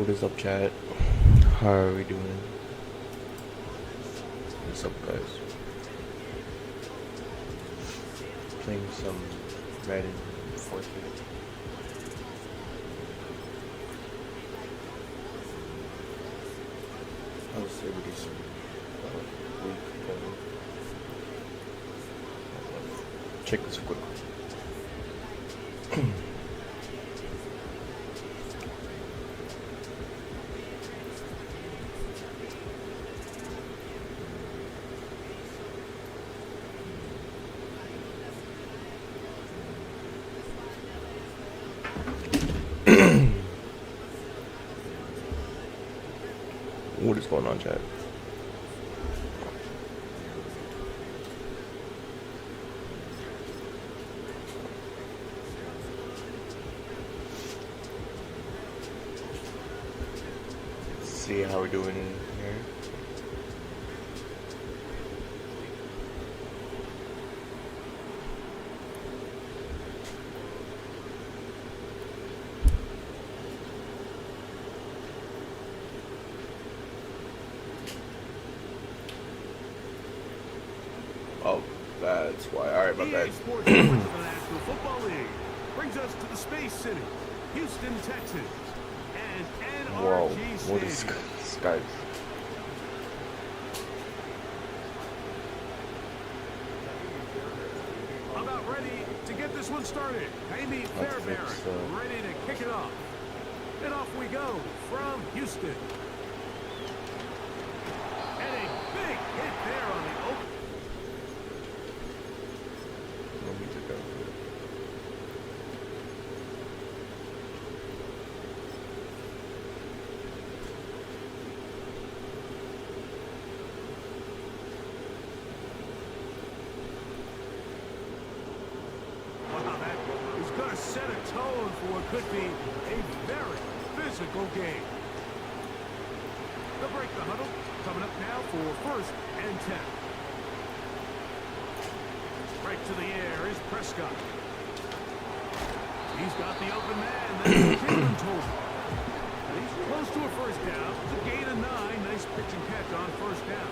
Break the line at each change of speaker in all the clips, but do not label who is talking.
is up, chat? How are we doing? What's up, guys? Playing some Madden 4. How's everybody's week going? Check this quick. What is going on, chat? Let's see how we're doing in here. Oh, that's why. Alright, my bad.
Sports the National Football League brings us to the Space City, Houston, Texas, and
Whoa,
NRG
what is
Stadium.
Skype?
About ready to get this one started. Amy Fairbairn ready to kick it off. And off we go from Houston. And a big hit there on the open. Set a tone for what could be a very physical game. They'll break the huddle. Coming up now for 1st and 10. Right to the air is Prescott. He's got the open man. That's Jalen Tolbert. He's close to a first down. It's a gain of 9. Nice pitch and catch on 1st down.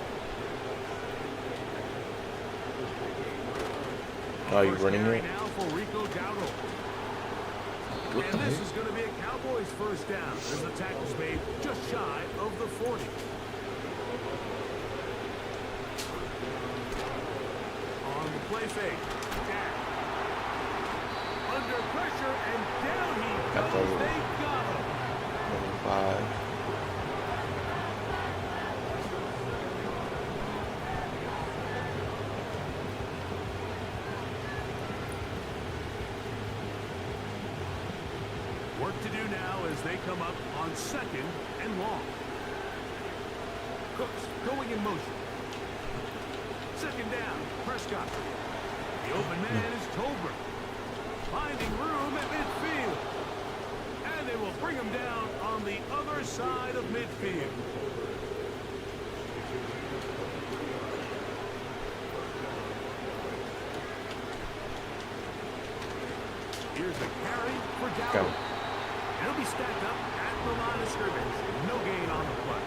Oh, you're running it?
Now for Rico Dowdle. And this is going to be a Cowboys 1st down as the tackle's made just shy of the 40. On the play fake. Jack. Under pressure and down he goes. They got him.
5.
Work to do now as they come up on 2nd and long. Cooks going in motion. 2nd down, Prescott. The open man is Tolbert. Finding room at midfield. And they will bring him down on the other side of midfield. Here's the carry for Dowdle. It'll be stacked up at the line of scrimmage. No gain on the play.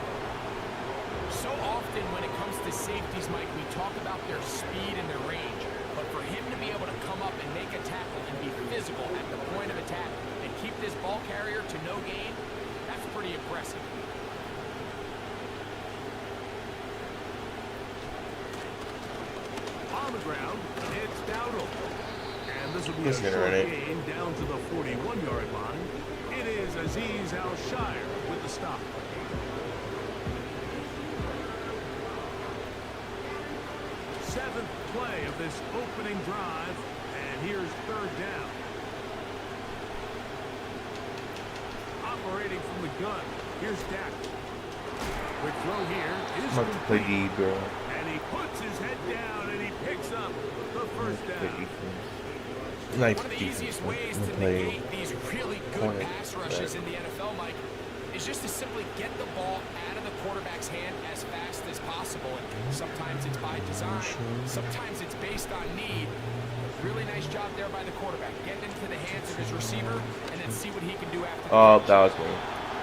So often when it comes to safeties, Mike, we talk about their speed and their range. But for him to be able to come up and make a tackle and be physical at the point of attack and keep this ball carrier to no gain, that's pretty impressive.
On the ground, it's Dowdle. And this will be a short gain down to the 41-yard line. It is Azeez Al-Shire with the stop. Seventh play of this opening drive, and here's 3rd down. Operating from the gun, here's Dak. Quick throw here is complete. And he puts his head down and he picks up the 1st down.
One of the easiest ways to negate these really good pass rushes in the NFL, Mike, is just to simply get the ball out of the quarterback's hand as fast as possible. And sometimes it's by design, sometimes it's based on need. Really nice job there by the quarterback, getting into the hands of his receiver and then see what he can do after that.
Oh, that was me.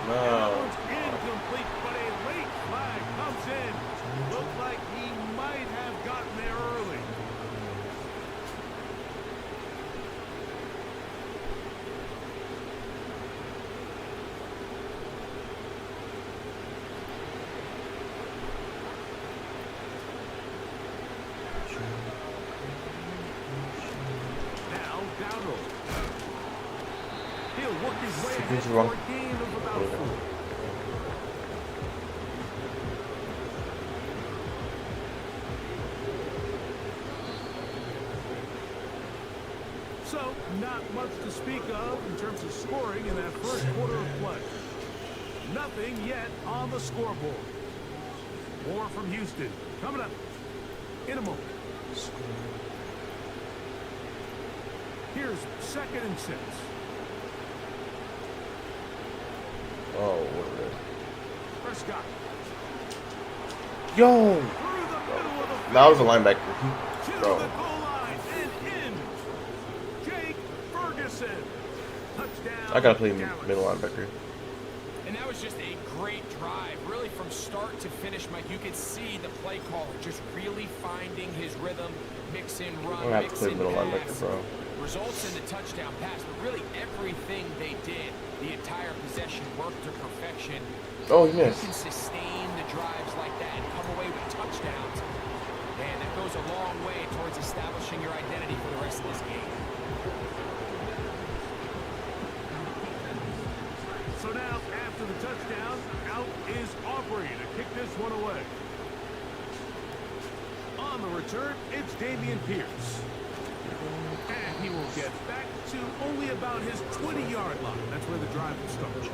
And that
No.
one's incomplete, but a late flag comes in. Looks like he might have gotten there early. Now, Dowdle. He'll work his way ahead
Sequence
for
wrong.
a gain of about 4. So, not much to speak of in terms of scoring in that first quarter of play. Nothing yet on the scoreboard. More from Houston. Coming up in a moment. Here's 2nd and 6.
Oh, what is
Prescott.
it? Yo!
Through the middle of the
That was a linebacker.
to the
Bro.
goal line and in. Jake Ferguson. Touchdown.
I gotta play
Dallas.
middle linebacker.
And that was just a great drive. Really, from start to finish, Mike, you could see the play caller just really finding his rhythm, mix in run,
I'm gonna have to
mix
play
in
middle
pass.
linebacker, bro.
Results in the touchdown pass, but really everything they did, the entire possession worked to perfection.
Oh, he
You
missed.
can sustain the drives like that and come away with touchdowns. Man, that goes a long way towards establishing your identity for the rest of this game.
So now, after the touchdown, out is Aubrey to kick this one away. On the return, it's Dameon Pierce. And he will get back to only about his 20-yard line. That's where the drive will start.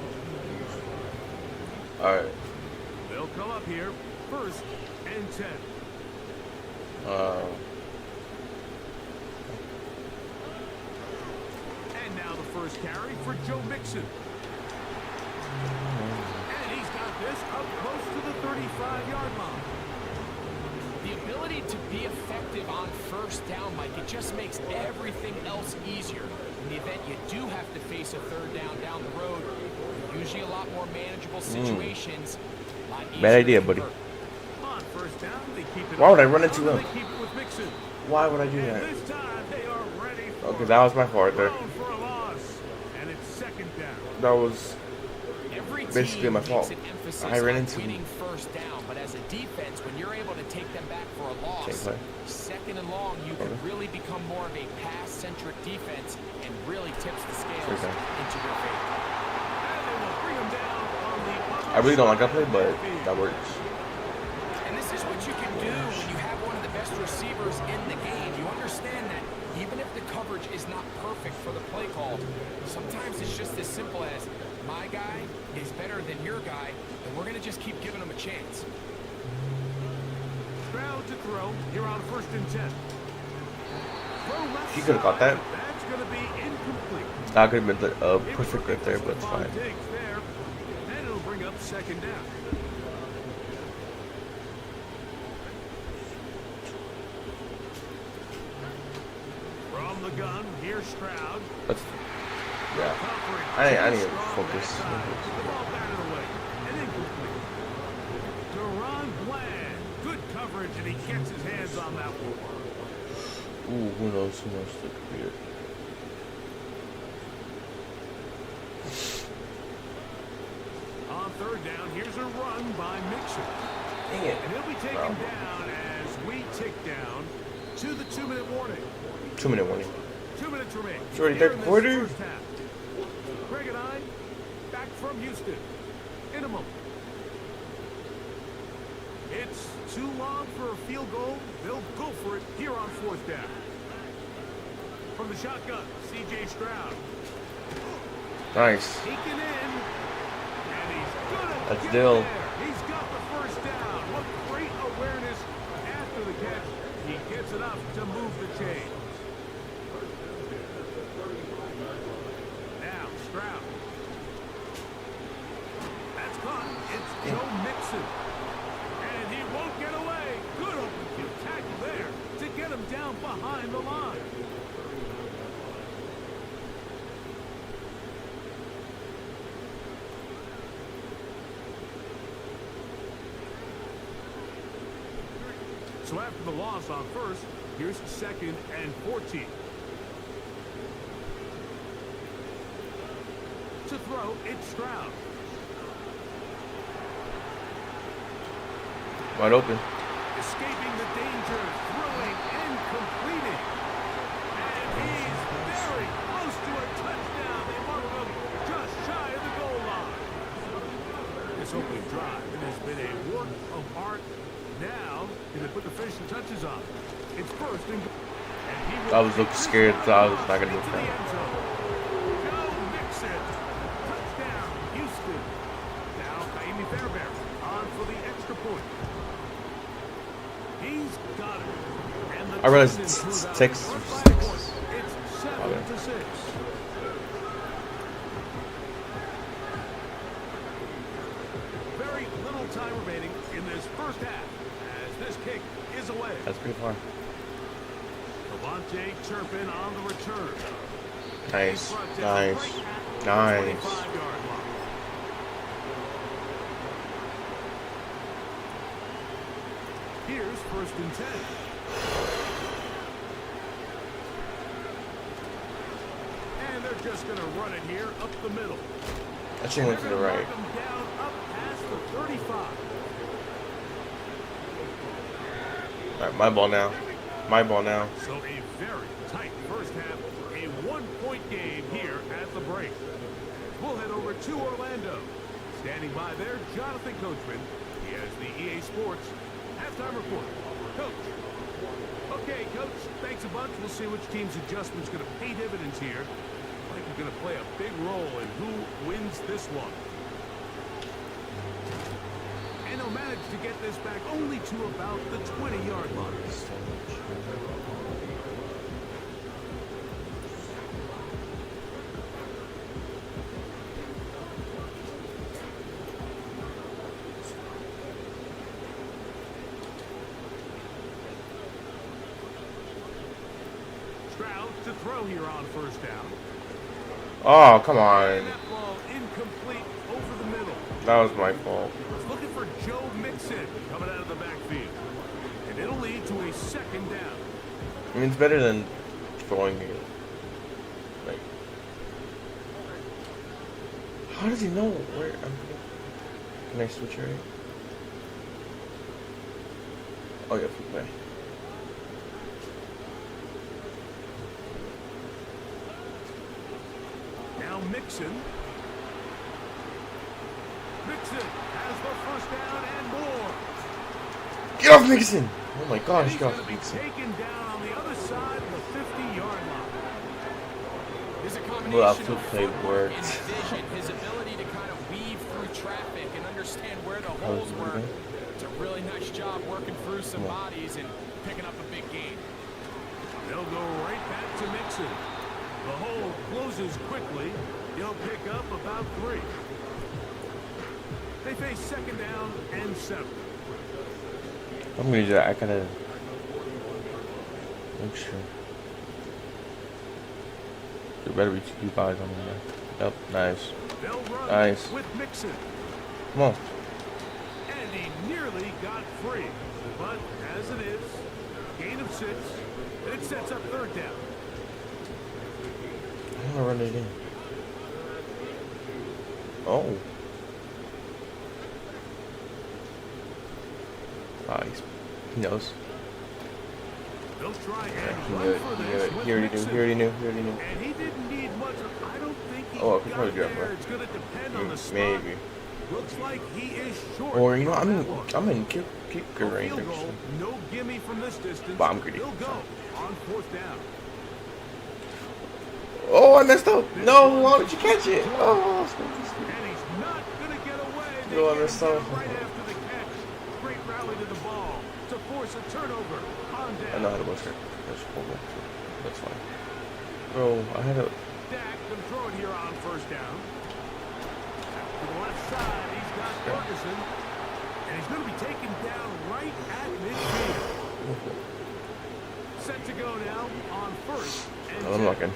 Alright.
They'll come up here, 1st and 10. And now the first carry for Joe Mixon. And he's got this up close to the 35-yard line.
The ability to be effective on 1st down, Mike, it just makes everything else easier. In the event you do have to face a 3rd down the road, usually a lot more manageable situations. A lot easier
Bad idea,
to
buddy.
convert.
On 1st down, they keep it
Why would I
up.
run into
They
him?
keep it with Mixon.
Why would I do
And
that?
this time they are ready for
Okay, that was my fault there.
thrown for a loss. And it's 2nd down.
That was
Every
basically
team
my
makes
fault.
an emphasis
I ran
on
into him.
winning 1st down, but as a defense, when you're able to take them back for a loss,
Same play.
2nd and long, you can really become more of a pass-centric defense and really tips the scales
Sure can.
into your favor.
And they will bring him down on the other
I really don't like that
side
play,
of
but
the field.
that works.
And this is what you can do when you have one of the best receivers in the game. You understand that even if the coverage is not perfect for the play call, sometimes it's just as simple as my guy is better than your guy, and we're going to just keep giving him a chance.
Stroud to throw here on 1st and 10. Throw left
He could've caught
side.
that.
That's going to be incomplete.
That could have been
It
perfect right there, but it's
Stephon
fine.
Diggs there, and it'll bring up 2nd down. From the gun, here's Stroud.
That's, yeah.
Coverage
I need to
strong
focus.
that time. The ball batted away and incomplete. Deron Bland, good coverage, and he gets his hands on that one.
Ooh, who knows? Who knows? That could be it.
On 3rd down, here's a run by Mixon.
Dang it.
And he'll be taken down as we tick down to the 2-minute warning.
2-minute warning.
2 minutes remain.
It's already
Here
third
in this
quarter?
first half. Craig and I, back from Houston in a moment. It's too long for a field goal. They'll go for it here on 4th down. From the shotgun, C.J. Stroud.
Nice.
Taken in. And he's gonna
That's
get
Dill.
there. He's got the 1st down. What great awareness after the catch. He gets enough to move the chain. Now, Stroud. That's caught. It's Joe Mixon. And he won't get away. Good open field tackle there to get him down behind the line. So after the loss on first, here's 2nd and 14. To throw, it's Stroud.
Wide open.
Escaping the danger, throwing and completing. And he's very close to a touchdown. They mark him just shy of the goal line. This opening drive has been a work of art. Now, they put the finishing touches on. It's first and
I was looking scared, so I was not going to get that.
Joe Mixon. Touchdown, Houston. Now, Amy Fairbairn on for the extra point. He's got it. And the
I realized
Texans
it's Texas.
move out by a point. It's 7-6. Very little time remaining in this first half as this kick is away.
That's pretty far.
Devontae Turpin on the return.
Nice. Nice. Nice.
Here's 1st and 10. And they're just going to run it here up the middle.
I should went to the right.
Knock 'em down up past the 35.
Alright, my ball now. My ball now.
So a very tight first half, a 1-point game here at the break. We'll head over to Orlando. Standing by there, Jonathan Coachman. He has the EA Sports halftime report. Coach. Okay, Coach, thanks a bunch. We'll see which team's adjustment's going to pay dividends here. I think we're going to play a big role in who wins this one. And he'll manage to get this back only to about the 20-yard line. Stroud to throw here on first down.
Oh, come on.
And that ball incomplete over the middle.
That was my fault.
Looking for Joe Mixon coming out of the backfield. And it'll lead to a 2nd down.
I mean, it's better than throwing it. Like, how does he know where I'm? Can I switch right? Oh yeah, free play.
Now Mixon. Mixon has the first down and more.
Get off Mixon! Oh my gosh,
He's
get
going
off
to be
Mixon.
taken down on the other side of the 50-yard line.
There's a
Well,
combination
flip
of
play
footwork
worked.
and vision, his ability to kind of weave through traffic and understand where the holes were. It's a really nice job working through some bodies and picking up a big gain.
They'll go right back to Mixon. The hole closes quickly. He'll pick up about 3. They face 2nd down and 7.
I'm gonna do that. I gotta make sure. There better be 2 guys on there. Yep, nice.
They'll run
Nice.
with Mixon.
Come on.
And he nearly got free. But as it is, gain of 6. And it sets up 3rd down.
I'm gonna run it in. Oh. He knows.
They'll try
Yeah,
and
he
run
knew it.
for
He knew
this
it.
with
He already knew.
Mixon.
He already knew. He already knew.
And he didn't need much. I don't think he
Oh, I could
got
probably do that,
there.
bro.
It's going to depend on the spot.
Maybe.
Looks like he is short.
Or you know,
on that one.
I'm in kicker
A
range.
field goal,
Actually.
no gimme from this distance.
But I'm greedy.
He'll go on 4th down.
Oh, I messed up. No, why would you catch it? Oh,
And he's not going to get away. They
No, I
get him
messed
down
up.
right after the catch. Great rally to the ball to force a turnover on
I
down.
know how to work it. That's cool. That's fine. Bro, I had a.
Dak can throw it here on 1st down. To the left side, he's got Ferguson. And he's going to be taken down right at midfield. Set to go now on 1st and
I'm
10.
looking.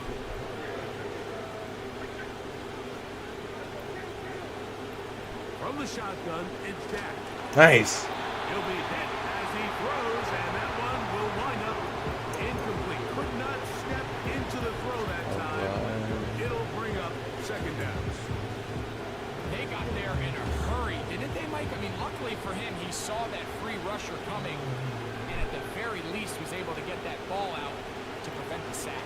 From the shotgun, it's Dak.
Nice.
He'll be hit as as he throws, and that one will wind up incomplete. Could not step into the throw that time. It'll bring up second downs.
They got there in a hurry, didn't they, Mike? I mean, luckily for him, he saw that free rusher coming, and at the very least was able to get that ball out to prevent the sack.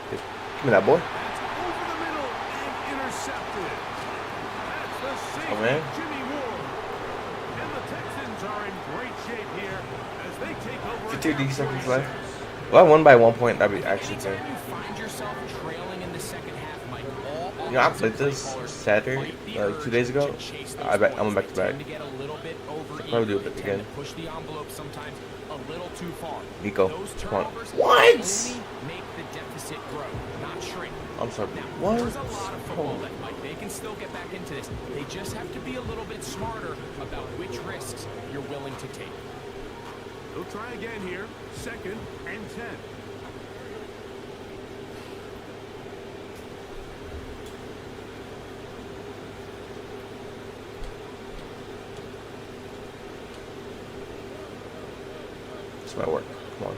Give me that, boy.
That's over the middle and intercepted. That's the safety,
man.
Jimmy Ward. And the Texans are in great shape here as they take over.
50 seconds left. Well, I won by 1 point. That'd be actually good.
Anytime you find yourself trailing in the second half, Mike, all
You know, I played this Saturday, 2 days ago. I'm a back to back. Probably do it again.
Push the envelope sometimes a little too far.
Nico,
Those
come on.
turnovers
What?
only make the deficit grow, not shrink.
I'm sorry.
Now,
What?
there's a lot of football left, Mike. They can still get back into this. They just have to be a little bit smarter about which risks you're willing to take.
They'll try again here. Second and 10.
This might work. Come on.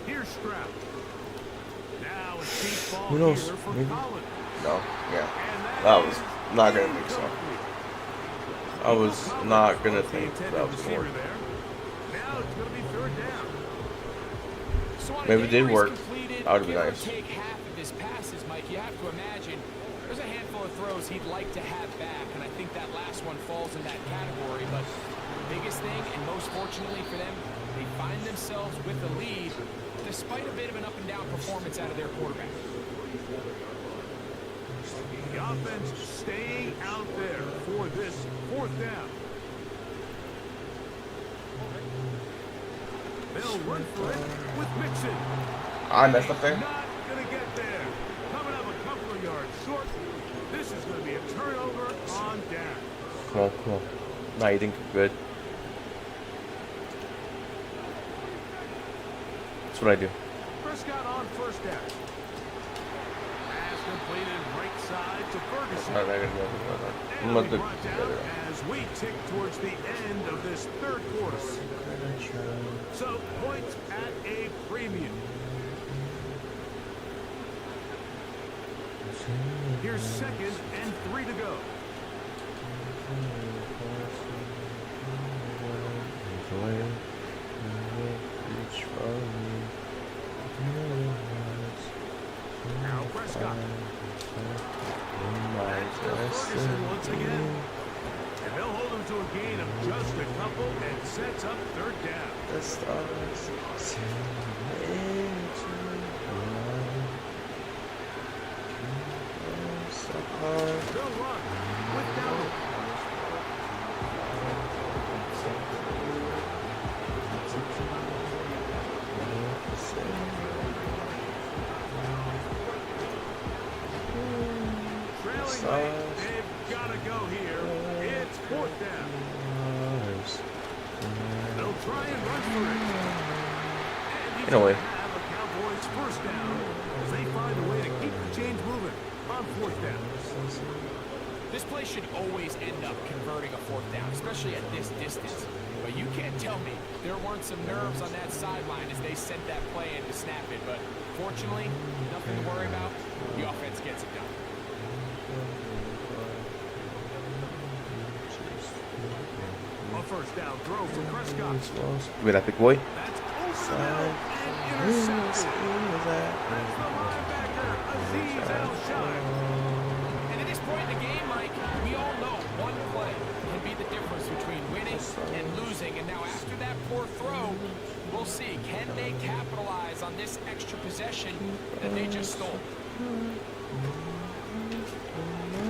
Here's Stroud. Now a deep ball
Who knows?
here for
Maybe.
Collins.
No. Yeah.
And
That was not gonna think so.
incomplete.
I was not gonna think
The
that
intended
was
receiver
more.
there. Now it's going to be third down.
So on a
Maybe it
day
did
where he's
work.
completed,
That would've been
give or
nice.
Take half of his passes, Mike. You have to imagine there's a handful of throws he'd like to have back, and I think that last one falls in that category. But the biggest thing, and most fortunately for them, they find themselves with the lead, despite a bit of an up and down performance out of their quarterback.
The offense staying out there for this fourth down. They'll run for it with Mixon.
I messed up there.
Not going to get there. Coming up a couple of yards short. This is going to be a turnover on down.
Come on, come on. Nah, you think you're good. That's what I do.
Prescott on first down. Pass completed right side to Ferguson.
Alright, I gotta go. I'm
And
gonna
we
do
brought down
better.
as we tick towards the end of this third quarter. So points at a premium. Here's second and 3 to go. Now Prescott. Ferguson once again. And they'll hold him to a gain of just a couple and sets up third down. They'll run with Dowdle. Trailing late, they've got to go here. It's fourth down. They'll try and run for it. And
In a way.
have a Cowboys first down as they find a way to keep the chains moving on fourth down.
This play should always end up converting a fourth down, especially at this distance. But you can't tell me there weren't some nerves on that sideline as they sent that play in to snap it. But fortunately, nothing to worry about. The offense gets it done.
A first down throw for Prescott.
Give me that big boy.
That's over the middle and intercepted. That's the linebacker, Azeez Al-Shire.
And at this point in the game, Mike, we all know one play can be the difference between winning and losing. And now after that poor throw, we'll see. Can they capitalize on this extra possession that they just stole?
And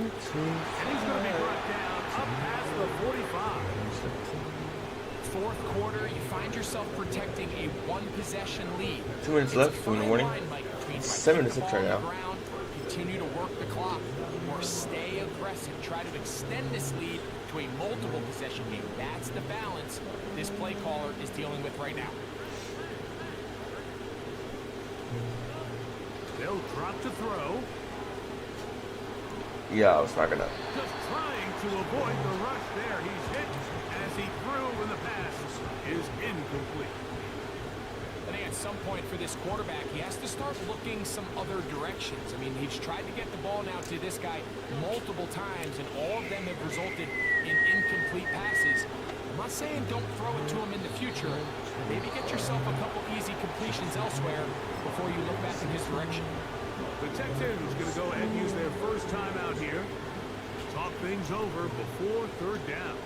he's going to be brought down up past the 45.
Fourth quarter, you find yourself protecting a one-possession lead.
2 minutes
It's a
left in the
fine
morning.
line, Mike, between
It's
trying
7
to
to
keep the
6
ball
right
on
now.
the ground, continue to work the clock, or stay aggressive, try to extend this lead to a multiple possession game. That's the balance this play caller is dealing with right now.
They'll drop to throw.
Yeah, I was not gonna.
Just trying to avoid the rush there. He's hit as he threw when the pass is incomplete.
I think at some point for this quarterback, he has to start looking some other directions. I mean, he's tried to get the ball now to this guy multiple times, and all of them have resulted in incomplete passes. I'm not saying don't throw it to him in the future. Maybe get yourself a couple easy completions elsewhere before you look back in his direction.
The Texans going to go ahead and use their first time out here. Talk things over before third down.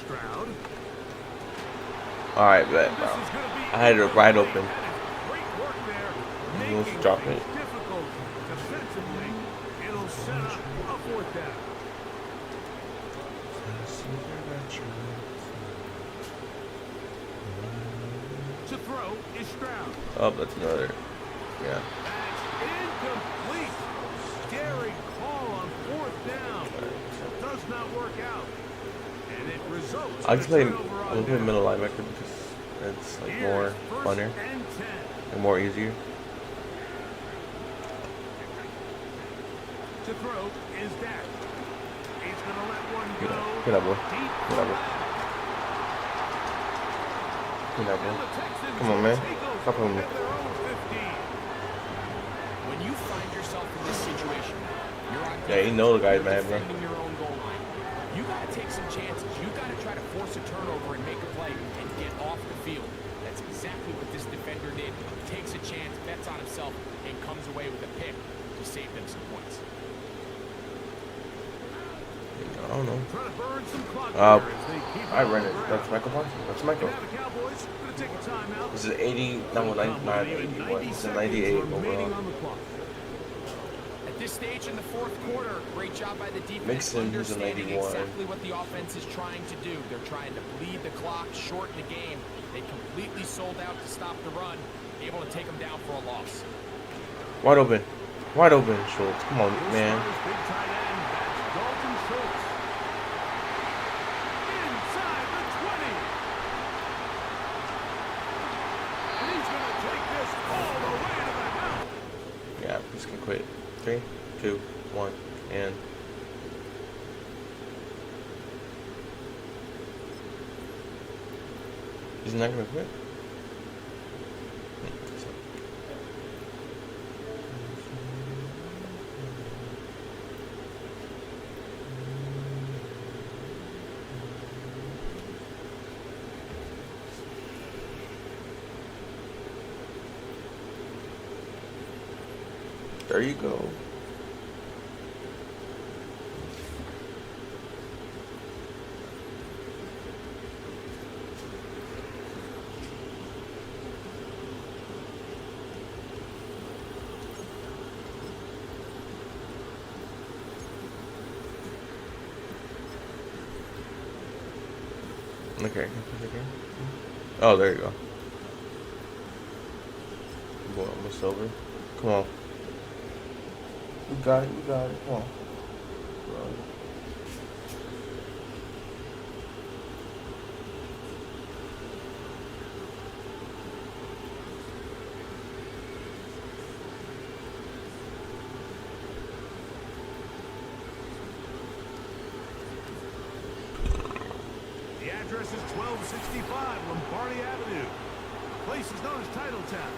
Stroud.
All right, bet, bro. I had it wide open.
Great work there.
He wants to drop it.
Difficult defensively. It'll set up a fourth down. To throw is Stroud.
Oh, that's another. Yeah.
That's incomplete. Scary call on fourth down. Does not work out. And it results
I'll
in
just
a
play.
turnover on
I'll play
down.
middle linebacker because it's like more
Here's
funner
first and 10.
and more easier.
To throw is Dak. He's going to let one
Good
go.
up, good up, boy.
Deep
Good up, boy.
left.
Good up, boy.
And the Texans
Come on, man.
take over
Stop him.
at their own 15.
When you find yourself in this situation, you're on
Yeah, you know the guy's
you're
mad, bro.
defending your own goal line. You got to take some chances. You got to try to force a turnover and make a play and get off the field. That's exactly what this defender did. Takes a chance, bets on himself, and comes away with a pick to save them some points.
I don't know.
Trying to burn some clock
Uh,
here as they keep
I
on
ran
the
it.
ground.
That's Michael Parsons. That's Michael.
Now the Cowboys going to take a timeout.
This is 80. No, 99, 81. It's a 98
remaining
overall.
on the clock.
At this stage in the fourth quarter, great job by the defense
Mixon, who's a
understanding
91.
exactly what the offense is trying to do. They're trying to bleed the clock, shorten the game. They completely sold out to stop the run, able to take them down for a loss.
Wide open. Wide open, Schultz. Come on,
This
man.
one is big tight end. That's Dalton Schultz. Inside the 20. And he's going to take this all the way to the house.
Yeah, he's gonna quit. 3, 2, 1, and. He's not gonna quit. There you go. Okay. Oh, there you go. Going almost over. Come on. You got it. You got it. Come on. Bro.
The address is 1265 Lombardi Avenue. The place is known as Titletown.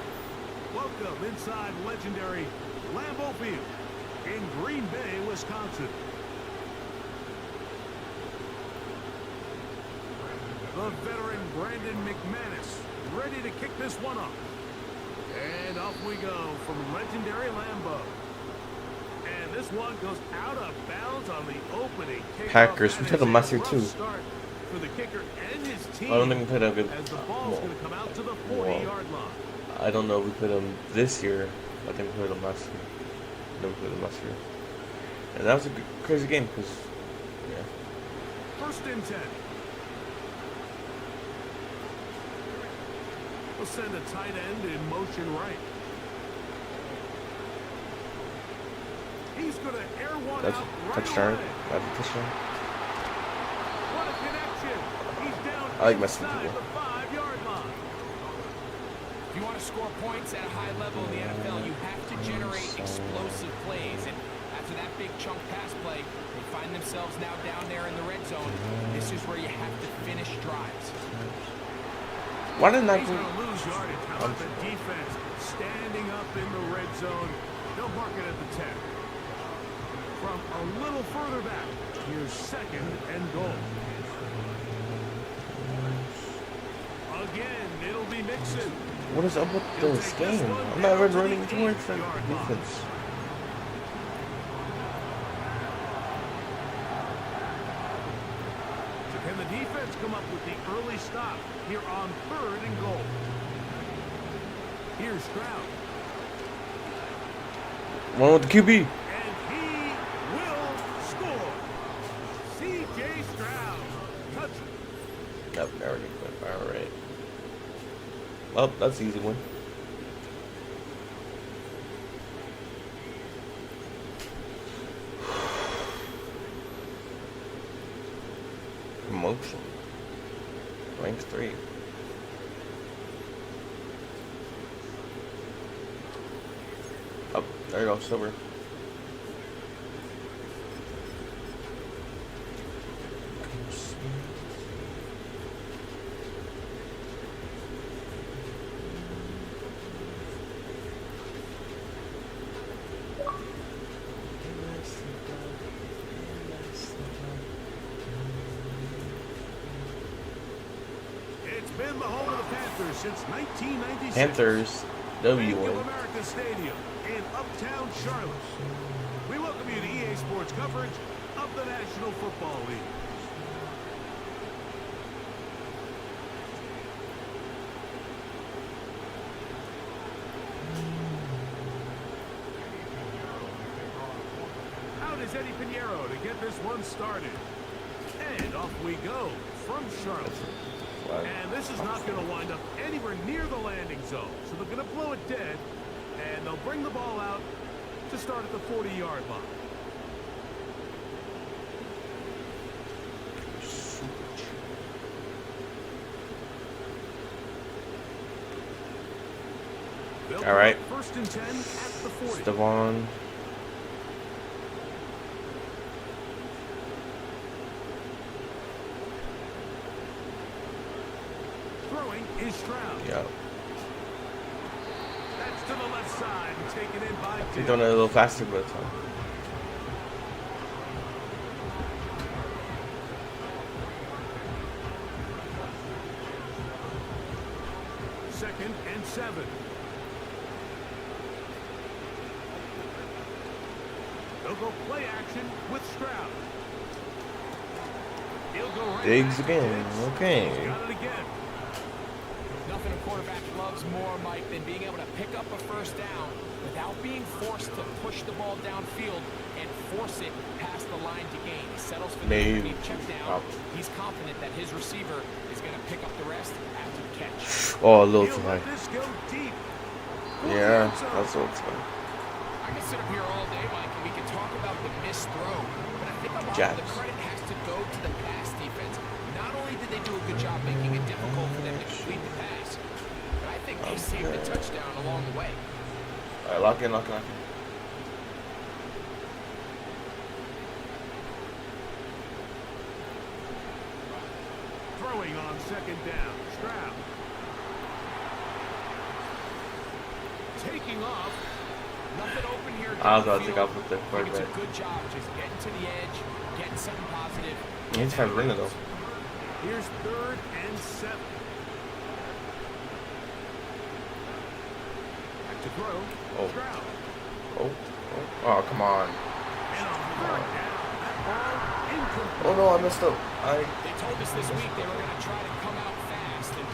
Welcome inside legendary Lambeau Field in Green Bay, Wisconsin. The veteran Brandon McManus ready to kick this one off. And off we go from legendary Lambeau. And this one goes out of bounds on the opening kickoff.
Packers, we
That
took
is
them last year
rough
too.
start for the kicker and his team.
I don't think we played a good.
As the ball's
Well,
going to come out to the
well,
40-yard line.
I don't know if we played them this year. I think we played them last year. No, we played them last year. And that was a crazy game because, yeah.
First and 10. We'll send a tight end in motion right. He's going to air one
That's
out
a
right
touchdown.
away.
That's a touchdown.
What a connection. He's down
I like messing with
inside
people.
the 5-yard line.
you want to score points at a high level in the NFL, you have to generate explosive plays. And after that big chunk pass play, they find themselves now down there in the red zone. This is where you have to finish drives.
Why didn't I
He's going to lose yardage. How about the defense standing up in the red zone? They'll mark it at the 10. From a little further back, here's 2nd and goal. Again, it'll be Mixon.
What is up with this game? I'm not even running towards the defense.
So can the defense come up with the early stop here on 3rd and goal? Here's Stroud.
One with the QB.
And he will score. C.J. Stroud. Touchdown.
Nope, already quit. All right. Well, that's an easy one. Promotion. Rank 3. Oh, there you go, silver.
It's been the home of the Panthers since 1996.
Panthers,
Bank of
W.
America Stadium in Uptown Charlotte. We welcome you to EA Sports coverage of the National Football League. Out is Eddie Pinheiro to get this one started. And off we go from Charlotte. And this is not going to wind up anywhere near the landing zone. So they're going to blow it dead, and they'll bring the ball out to start at the 40-yard line.
All right.
1st and 10 at the 40.
Stephon.
Throwing is Stroud.
Yeah.
That's to the left side and taken in by
He's doing it a little faster, but it's fine.
Second and 7. They'll go play action with Stroud. He'll go right
Diggs
back.
again. Okay.
He's got it again.
Nothing a quarterback loves more, Mike, than being able to pick up a first down without being forced to push the ball downfield and force it past the line to gain. He settles for the deep check down. He's confident that his receiver is going to pick up the rest after the catch.
Oh, a little too
He'll let
high.
this go deep.
Yeah, that's what it's like.
I can sit up here all day, Mike, and we can talk about the missed throw, but I think a lot of the
Jacks.
credit has to go to the pass defense. Not only did they do a good job making it difficult for them to complete the pass, but I think they saved the touchdown along the way.
All right, lock in, lock in, lock in.
Throwing on 2nd down. Stroud. Taking off.
Nothing open here.
I was about to take
downfield.
off with the
I think it's
quarterback.
a good job just getting to the edge, getting something positive.
He's trying to bring it though.
Here's 3rd and 7. Back to throw.
Oh.
Stroud.
Oh, oh, come on.
And on 3rd down. That ball incomplete.
Oh no, I messed up.
They told us this week they were going to try to come out fast, and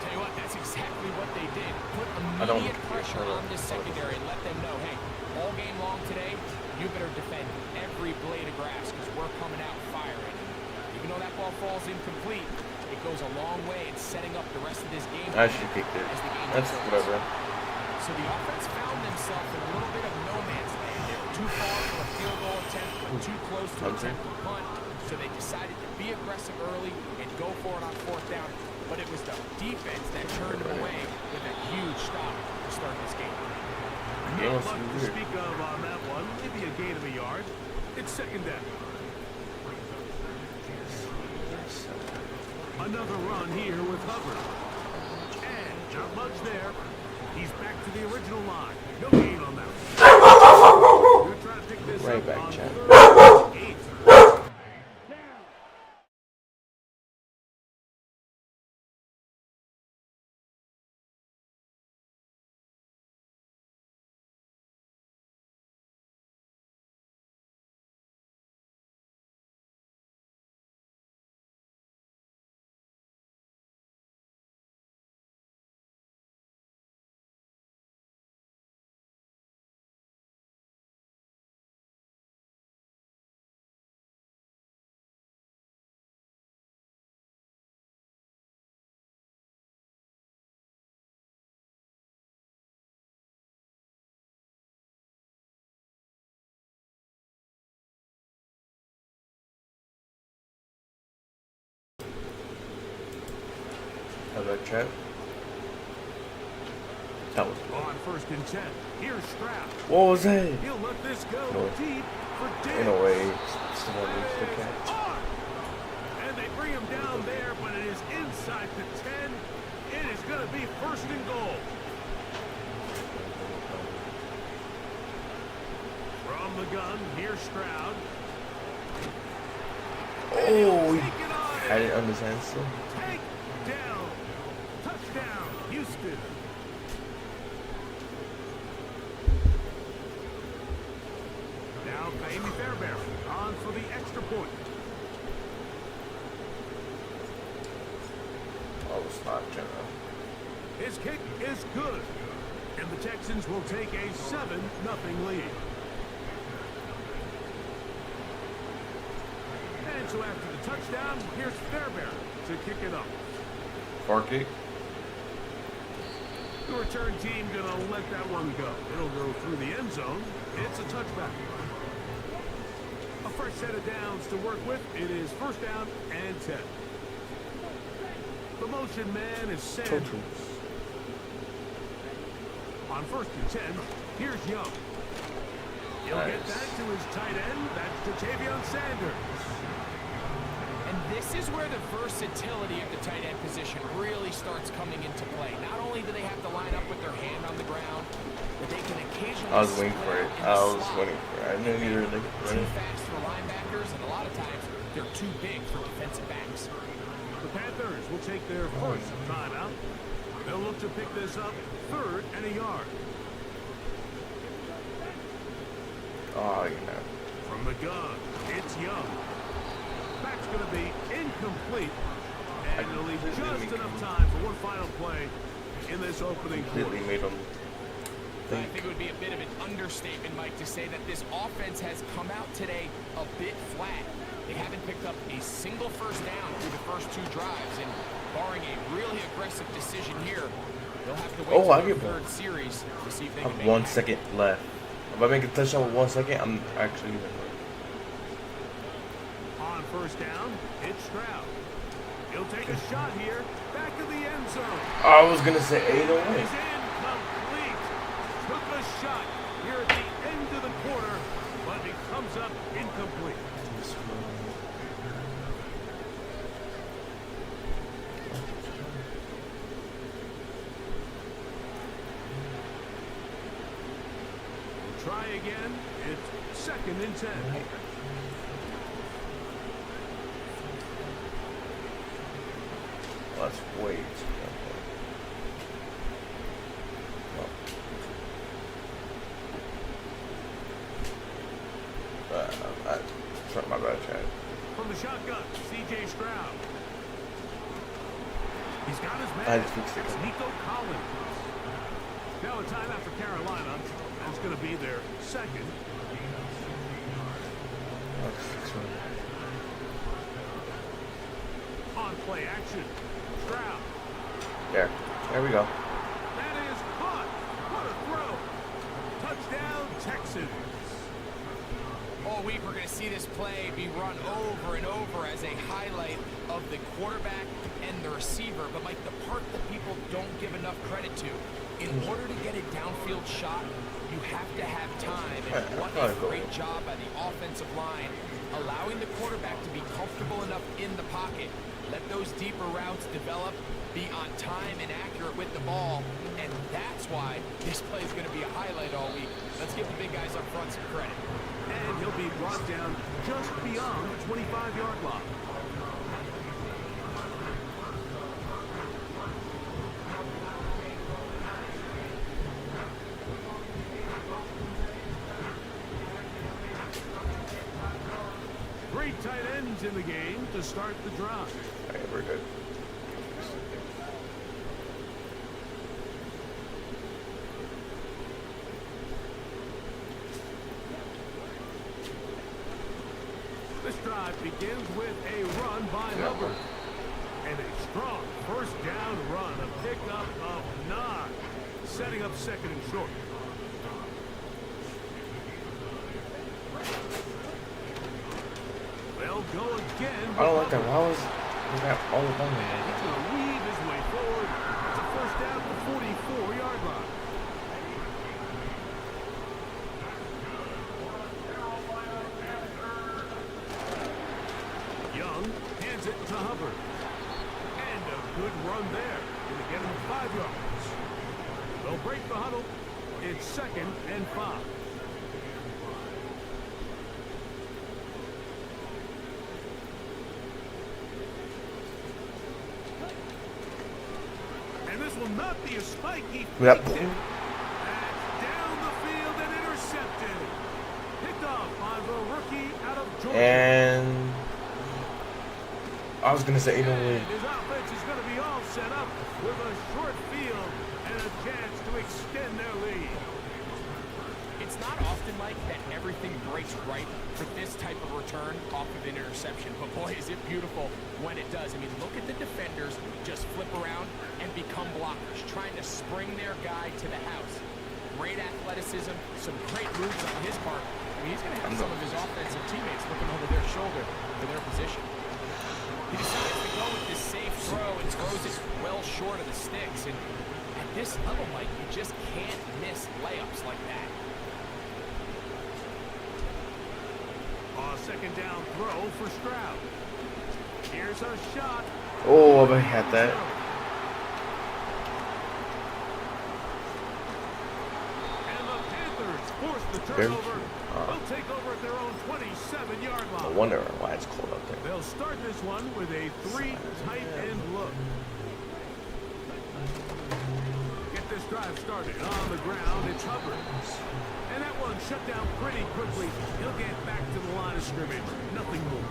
tell you what, that's exactly what they did. Put immediate pressure on this secondary and let them know, hey, all game long today, you better defend every blade of grass because we're coming out firing. Even though that ball falls incomplete, it goes a long way in setting up the rest of this game.
I should kick it.
as the game
That's
unfolds.
whatever.
So the offense found themselves in a little bit of no man's land. They were too far for a field goal attempt, but too close to attempt a punt. So they decided to be aggressive early and go for it on 4th down. But it was the defense that turned them away with a huge stop to start this game.
Not much to speak of on that one. Maybe a gain of a yard. It's 2nd down. Another run here with Hubbard. And not much there. He's back to the original line. No gain on that one. We're trying to pick this
Right
up
back,
on
Chad.
3rd and 8.
How about Trev? That was
On 1st and 10. Here's Stroud.
what was that?
He'll let this go
No.
deep for Diggs.
In a way, someone needs to catch.
And they bring him down there, but it is inside the 10. It is going to be 1st and goal. From the gun, here's Stroud.
Oh,
Take it on
I
in.
didn't understand still.
Take down. Touchdown, Houston. Now Amy Fairbairn on for the extra point.
Oh, it's not general.
His kick is good. And the Texans will take a 7-0 lead. And so after the touchdown, here's Fairbairn to kick it up.
Far kick.
The return team gonna let that one go. It'll go through the end zone. It's a touchback. A fresh set of downs to work with. It is 1st down and 10. The motion man is Sanders.
Totals.
On 1st and 10, here's Young. He'll get that to his tight end. That's Ja'Tavion Sanders.
And this is where the versatility of the tight end position really starts coming into play. Not only do they have to line up with their hand on the ground, but they can occasionally
I was waiting for it. I was waiting for it. I knew you were
too
running.
fast for linebackers, and a lot of times they're too big for defensive backs.
The Panthers will take their first timeout. They'll look to pick this up 3rd and a yard.
Oh, you know.
From the gun, it's Young. Back's going to be incomplete. And it'll leave just enough time for one final play in this opening
Completely
quarter.
made them
I think it would be a bit of an understatement, Mike, to say that this offense has come out today a bit flat. They haven't picked up a single 1st down through the first 2 drives, and barring a really aggressive decision here, they'll have to wait
Oh, I
till the
get
3rd series to see if they
I
can
have
make
1
it.
second left. If I make a touchdown with 1 second, I'm actually gonna win.
On 1st down, it's Stroud. He'll take a shot here, back of the end zone.
I was gonna say 8 or
Is
1.
incomplete. Took a shot here at the end of the quarter, but it comes up incomplete. Try again. It's 2nd and 10.
Let's wait. Sorry, my bad, Chad.
From the shotgun, C.J. Stroud. He's got his man.
I just fixed it.
It's Nico Collins. Now a timeout for Carolina. That's going to be their 2nd. On play action. Stroud.
There we go.
That is caught. What a throw. Touchdown, Texans.
week, we're going to see this play be run over and over as a highlight of the quarterback and the receiver. But, Mike, the part that people don't give enough credit to, in order to get a downfield shot, you have to have time. And what a great job by the offensive line, allowing the quarterback to be comfortable enough in the pocket. Let those deeper routes develop, be on time and accurate with the ball, and that's why this play is going to be a highlight all week. Let's give the big guys up front some credit.
And he'll be brought down just beyond the 25-yard line. Three tight ends in the game to start the drive.
All right, we're good.
This drive begins with a run by Hubbard. And a strong first down run, a pickup of 9, setting up second and short. They'll go again.
I don't like that. Why was that all the time?
He's going to weave his way forward. It's a first down at the 44-yard line. Young hands it to Hubbard. And a good run there. Going to get him 5 yards. They'll break the huddle. It's 2nd and 5. And this will not be a spike. He
Yep.
faked it. That's down the field and intercepted. Picked off by the rookie out of Georgia.
And I was gonna say,
And his offense is going to be all set up with a short field and a chance to extend their lead.
It's not often, Mike, that everything breaks right for this type of return off of an interception. But, boy, is it beautiful when it does. I mean, look at the defenders just flip around and become blockers, trying to spring their guy to the house. Great athleticism, some great moves on his part. I mean, he's going to have some of his offensive teammates looking over their shoulder for their position. He decides to go with this safe throw and throws it well short of the sticks. And at this level, Mike, you just can't miss layups like that.
A second down throw for Stroud. Here's a shot.
oh, I had that.
And the Panthers force the turnover. They'll take over at their own 27-yard
No
line.
wonder why it's cold up there.
They'll start this one with a 3 tight end look. Get this drive started on the ground. It's Hubbard. And that one shut down pretty quickly. He'll get back to the line of scrimmage. Nothing more.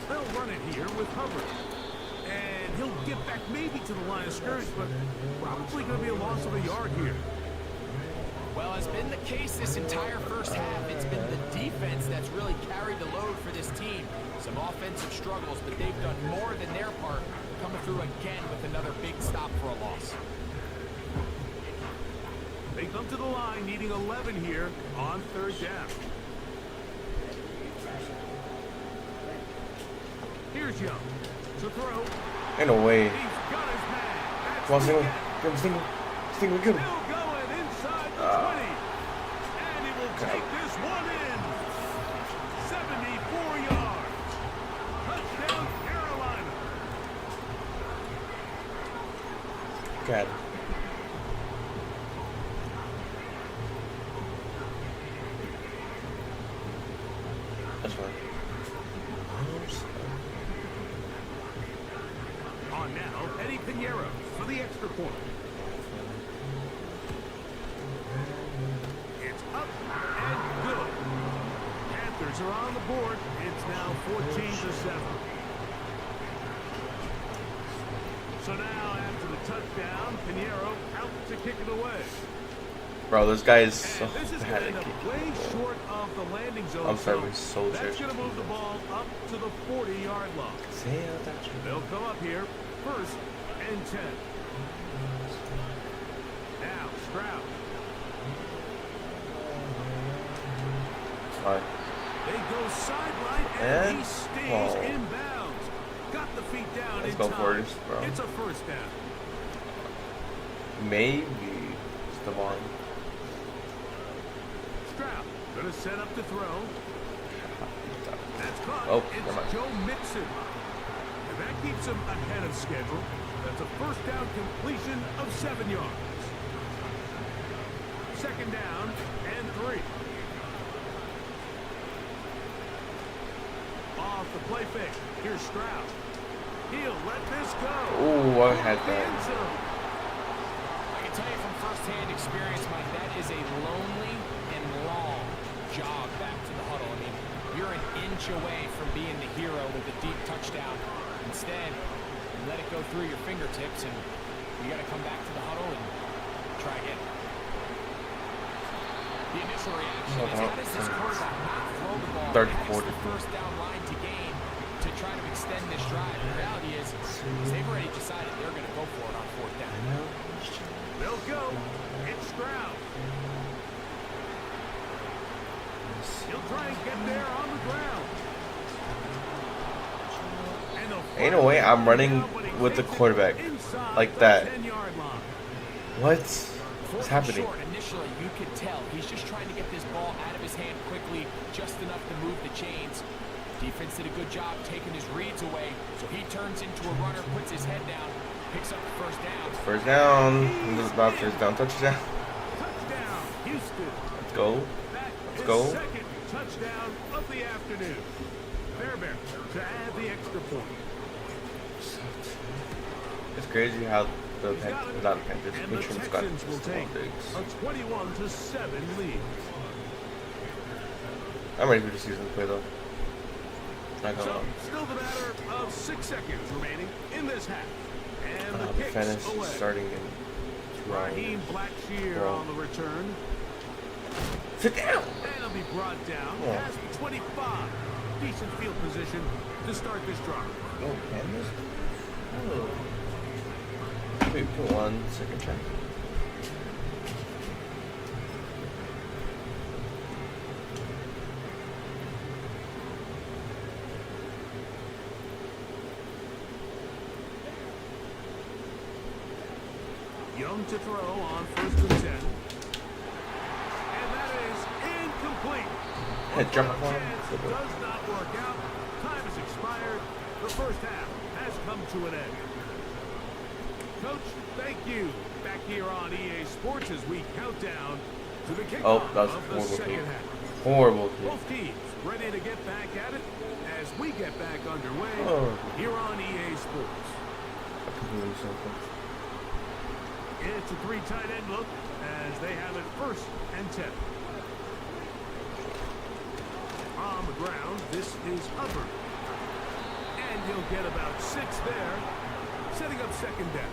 They'll run it here with Hubbard. And he'll get back maybe to the line of scrimmage, but probably going to be a loss of a yard here.
Well, has been the case this entire first half. It's been the defense that's really carried the load for this team. Some offensive struggles, but they've done more than their part, coming through again with another big stop for a loss.
They come to the line needing 11 here on 3rd down. Here's Young to throw.
Ain't no way.
He's got his man. That's
Come on,
the
Stingle.
gap.
Get him, Stingle. Stingle, get him.
Still going inside the 20. And he will take this one in. 74 yards. Touchdown, Carolina.
God. That's fine.
On now, Eddie Pinheiro for the extra point. It's up and good. Panthers are on the board. It's now 14-7. So now, after the touchdown, Pinheiro out to kick it away.
Bro, this guy is so
And this is
bad
going to
at
end up
kicking.
way short of the landing zone.
I'm sorry, we're so
That's
trash.
going to move the ball up to the 40-yard line. They'll come up here, 1st and 10. Now, Stroud.
Fine.
They go sideline, and he stays in bounds. Got the feet down.
Let's
in
go
time.
for it, bro.
It's a first down.
Maybe Stevan.
Stroud gonna set up to throw. That's caught.
Oh,
it's
never mind.
Joe Mixon. And that keeps him ahead of schedule. That's a first down completion of 7 yards. Second down and 3. Off the play fake. Here's Stroud. He'll let this go.
Ooh, I had
The end
that.
zone.
I can tell you from firsthand experience, Mike, that is a lonely and long jog back to the huddle. I mean, you're an inch away from being the hero with a deep touchdown. Instead, you let it go through your fingertips, and you got to come back to the huddle and try again. The initial reaction is, how does this quarterback not throw the ball
Third
past
quarter.
the first down line to gain to try to extend this drive? The reality is they've already decided they're going to go for it on fourth down.
They'll go. It's Stroud. He'll try and get there on the ground. And they'll
Ain't no way I'm running with the quarterback like that.
10-yard line.
What? What's
Fourth and
happening?
short, initially, you could tell he's just trying to get this ball out of his hand quickly, just enough to move the chains. Defense did a good job taking his reads away, so he turns into a runner, puts his head down, picks up the first down.
First down. This is about first down touchdown.
Touchdown, Houston.
Let's go.
That
Let's
is
go.
second touchdown of the afternoon. Fairbairn to add the extra point.
It's crazy how the
He's got it.
not the Panthers,
And the
Patriots got
Texans will take
bigs.
a 21-7 lead.
I'm ready for the season to play though. Not gonna
So,
lie.
still the matter of 6 seconds remaining in this half. And the
The
kicks
finish
away.
starting in 2
Raheem
hours.
Blackshear
Bro.
on the return.
Sit down!
And he'll be brought down
Yeah.
past the 25. Decent field position to start this drive.
Oh, Panthers? Oh. Wait, for 1 second check.
Young to throw on 1st and 10. And that is incomplete.
Hey, jump
Final
on.
chance does not work out. Time has expired. The first half has come to an end. Coach, thank you. Back here on EA Sports as we count down to the kickoff
Oh, that was
of the
horrible
second
kick.
half.
Horrible kick.
Both teams ready to get back at it as we get back underway
Oh.
here on EA Sports.
I completely something.
It's a 3 tight end look as they have it 1st and 10. On the ground, this is Hubbard. And he'll get about 6 there, setting up second down.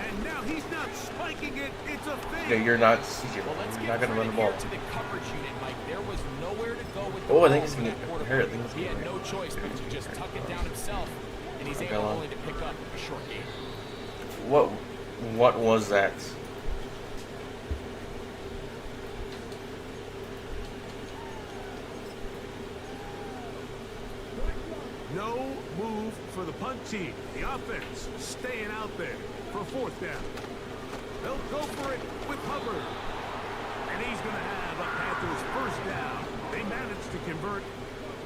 And now he's not spiking it, it's a fake.
Yeah, you're not.
Well, let's
You're
get
not gonna run the
credit
ball.
here to the coverage unit, Mike. There was nowhere to go with the
Oh, I
ball
think he's
for
gonna
that
get
quarterback.
hurt. I think he's
He had
gonna
no
get
choice but to just tuck it down himself, and he's
Okay,
able
well.
only to pick up a short gain.
What was that?
No move for the punt team. The offense staying out there for 4th down. They'll go for it with Hubbard. And he's going to have a Panthers 1st down. They managed to convert.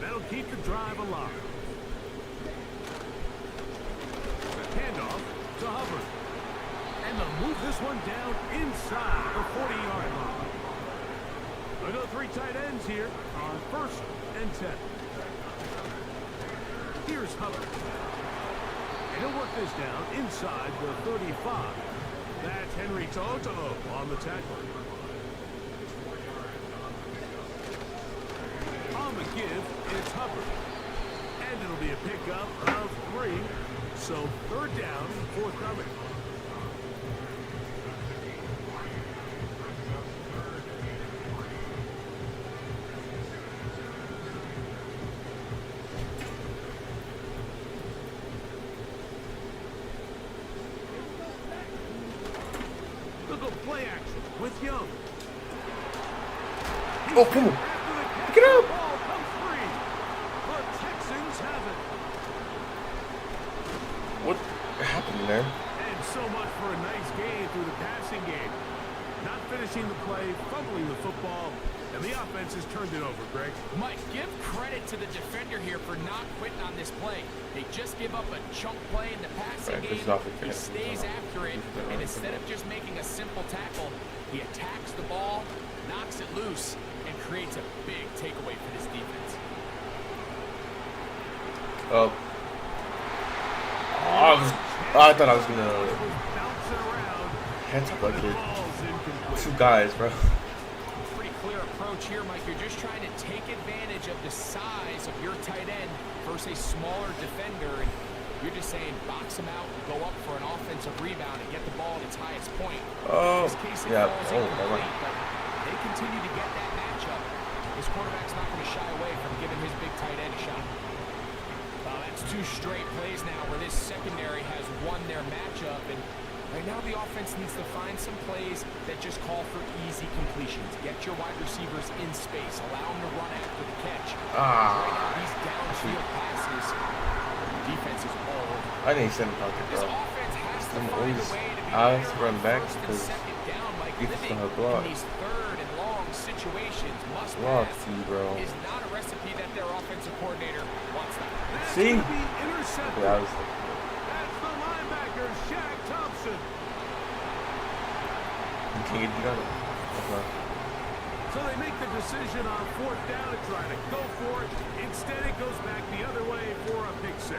That'll keep the drive alive. The handoff to Hubbard. And they'll move this one down inside the 40-yard line. They'll go 3 tight ends here on 1st and 10. Here's Hubbard. And he'll work this down inside the 35. That's Henry Toto on the tackle. On the give, it's Hubbard. And it'll be a pickup of 3. So 3rd down, forthcoming. with Young.
Oh, come on. Pick it up.
Ball comes free. The Texans have it.
What happened there?
And so much for a nice gain through the passing game. Not finishing the play, fumbling the football, and the offense has turned it over, Greg.
Mike, give credit to the defender here for not quitting on this play. They just give up a chunk play in the passing game. He stays after it, and instead of just making a simple tackle, he attacks the ball, knocks it loose, and creates a big takeaway for this defense.
Oh. I thought I was gonna head up like two guys, bro.
Pretty clear approach here, Mike. You're just trying to take advantage of the size of your tight end versus a smaller defender, and you're just saying box him out, go up for an offensive rebound, and get the ball at its highest point.
Oh,
In this case, it
yeah.
falls incomplete, but they continue to get that matchup. This quarterback's not going to shy away from giving his big tight end a shot. That's 2 straight plays now where this secondary has won their matchup, and right now the offense needs to find some plays that just call for easy completions. Get your wide receivers in space. Allow them to run after the catch. Right now, these downfield passes, the defense is all over.
I didn't send him out
This
there, bro.
offense has to
I'm
find a
always
way to be
out
better
to run
on
back
first and
because
second down. Like
defense
living
don't have
in
blocks.
these third and long situations must
Blocks,
pass
bro.
is not a recipe that their offensive coordinator wants them.
See?
That's gonna be intercepted.
Yeah, I was
That's the linebacker, Shaq Thompson.
you can't get it done. Okay.
So they make the decision on 4th down to try to go for it. Instead, it goes back the other way for a pick 6.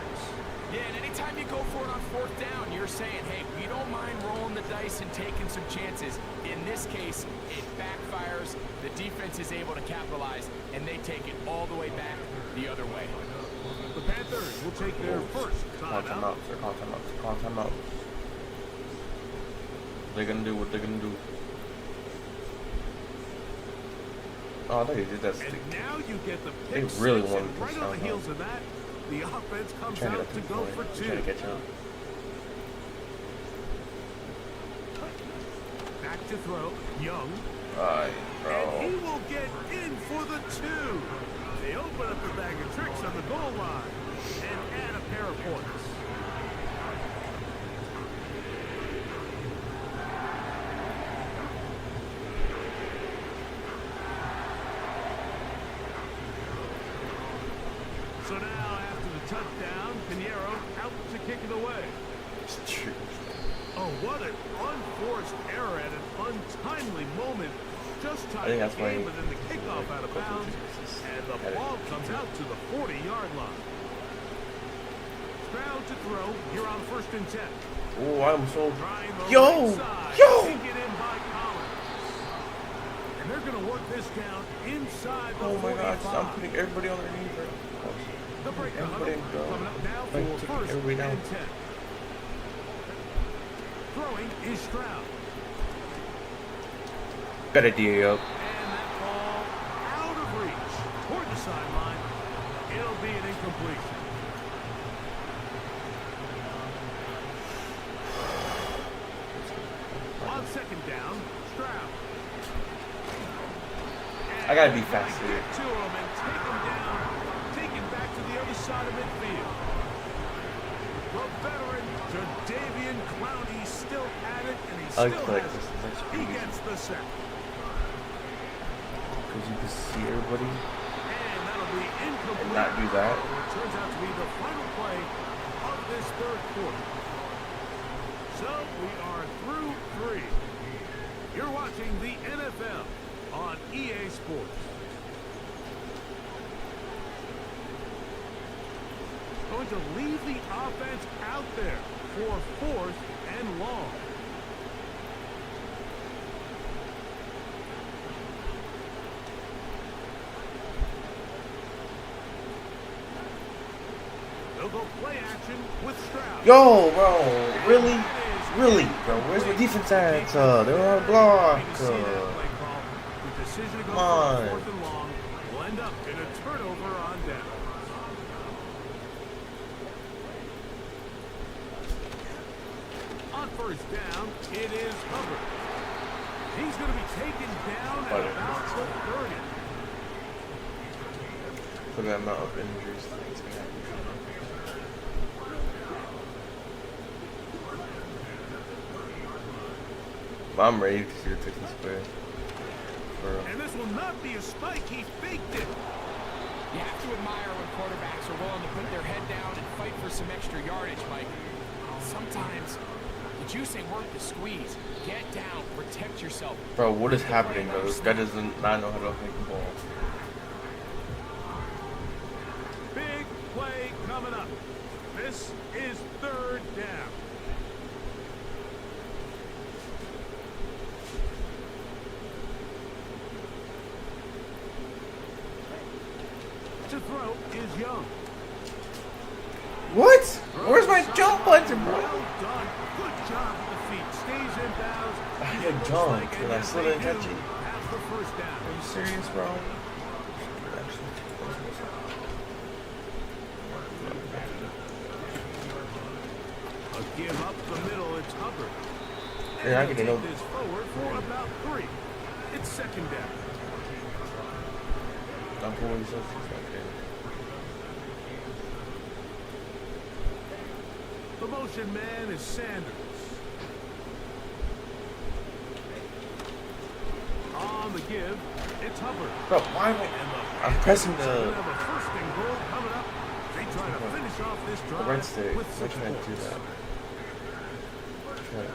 Yeah, and anytime you go for it on 4th down, you're saying, hey, we don't mind rolling the dice and taking some chances. In this case, it backfires. The defense is able to capitalize, and they take it all the way back the other way.
The Panthers will take their first
Call
timeout.
timeout. Call timeout. They're gonna do what they're gonna do. Oh, they did that.
And now you get the
They
pick
really
6,
want
and
to
right on the heels of that, the offense comes
Trying
out to go for 2.
Trying to catch up.
Back to throw, Young.
Alright,
And he
bro.
will get in for the 2. They open up the bag of tricks on the goal line and add a pair of points. So now, after the touchdown, Pinheiro out to kick it away. Oh, what an unforced error at an untimely moment. Just
I
tied
think
the
that's why
game, but then the kickoff out of bounds, and the ball comes out to the 40-yard line. Stroud to throw here on 1st and 10.
Oh, I'm so.
Trying the
Yo!
right side,
Yo!
taken in by Collins. And they're going to work this down inside the
Oh my
45.
gosh, I'm putting everybody on their knees right now.
The break the huddle
Everybody go.
coming up now
Like,
for
taking
1st
everybody down.
and 10. Throwing is Stroud.
Better D up.
And that ball out of reach toward the sideline. It'll be an incompletion. On 2nd down, Stroud.
I gotta be fast
Get
here.
to him and take him down. Take it back to the other side of midfield. The veteran, Jadeveon Clowney, still at it, and he
I
still
like to like
has
this.
it.
That's
He
pretty
gets the sack.
because you can see everybody
And that'll be incomplete.
and not do that.
It turns out to be the final play of this 3rd quarter. So we are through 3. You're watching the NFL on EA Sports. Going to leave the offense out there for 4th and long. They'll go play action with Stroud.
Yo, bro, really? Really, bro? Where's the defense at? They're on a block.
The decision to go
come on.
for 4th and long will end up in a turnover on down. On 1st down, it is Hubbard. He's going to be taken down at about the 30.
For the amount of injuries things can happen. I'm ready to see the Texans play.
And this will not be a spike. He faked it.
You have to admire when quarterbacks are willing to put their head down and fight for some extra yardage, Mike. Sometimes the juice ain't worth the squeeze. Get down, protect yourself.
Bro, what is happening, bro? This guy does not know how to make the ball.
Big play coming up. This is 3rd down. To throw is Young.
What? Where's my jump button, bro?
Well done. Good job with the feet. Stays in bounds.
I had jumped and I still didn't catch it.
That's the 1st down.
Are you serious, bro?
A give up the middle. It's Hubbard.
Yeah, I can know.
This forward for about 3. It's 2nd down.
I'm pulling something like that.
The motion man is Sanders. On the give, it's Hubbard.
Bro, why am I'm pressing the
Have a 1st and goal coming up. They try to finish off this drive
red stick.
with
Why
6
can't I do
points.
that? Okay.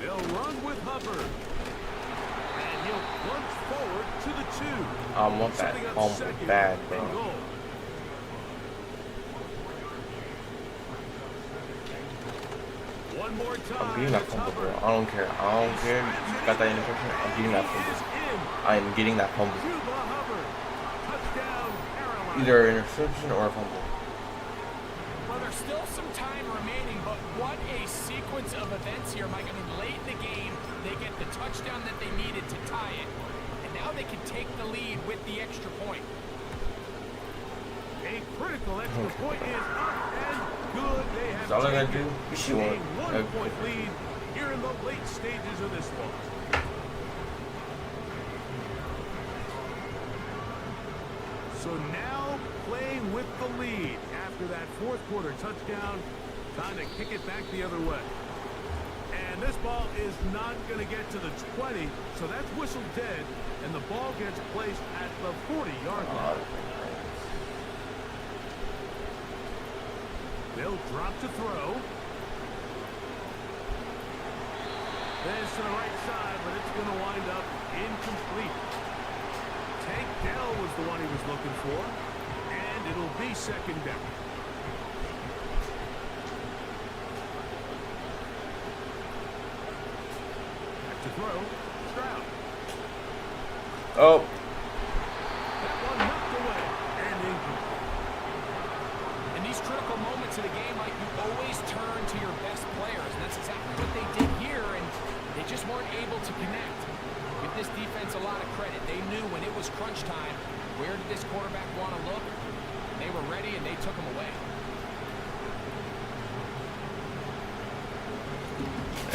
They'll run with Hubbard. And he'll plunge forward to the 2.
I want that
Setting up
fumble
2nd
bad,
and
bro.
goal. One more time.
I'm getting that
it's
fumble, bro.
Hubbard.
I don't care. I don't care. You got that interception. I'm getting that
He
fumble.
is in.
I am getting that fumble.
Cuba Hubbard. Touchdown, Carolina.
Either an interception or a fumble.
Well, there's still some time remaining, but what a sequence of events here, Mike. I mean, late in the game, they get the touchdown that they needed to tie it, and now they can take the lead with the extra point.
A critical extra point is up and good. They have
That's all I gotta
taken
do. You should
a
want.
1-point lead here in the late stages of this one. So now playing with the lead after that 4th quarter touchdown, time to kick it back the other way. And this ball is not going to get to the 20, so that's whistled dead, and the ball gets placed at the 40-yard line. They'll drop to throw. This to the right side, but it's going to wind up incomplete. Tank Dell was the one he was looking for, and it'll be 2nd down. Back to throw. Stroud.
Oh,
That one knocked away and incomplete.
In these critical moments of the game, Mike, you always turn to your best players, and that's exactly what they did here, and they just weren't able to connect. Give this defense a lot of credit. They knew when it was crunch time, where did this quarterback want to look? They were ready, and they took him away.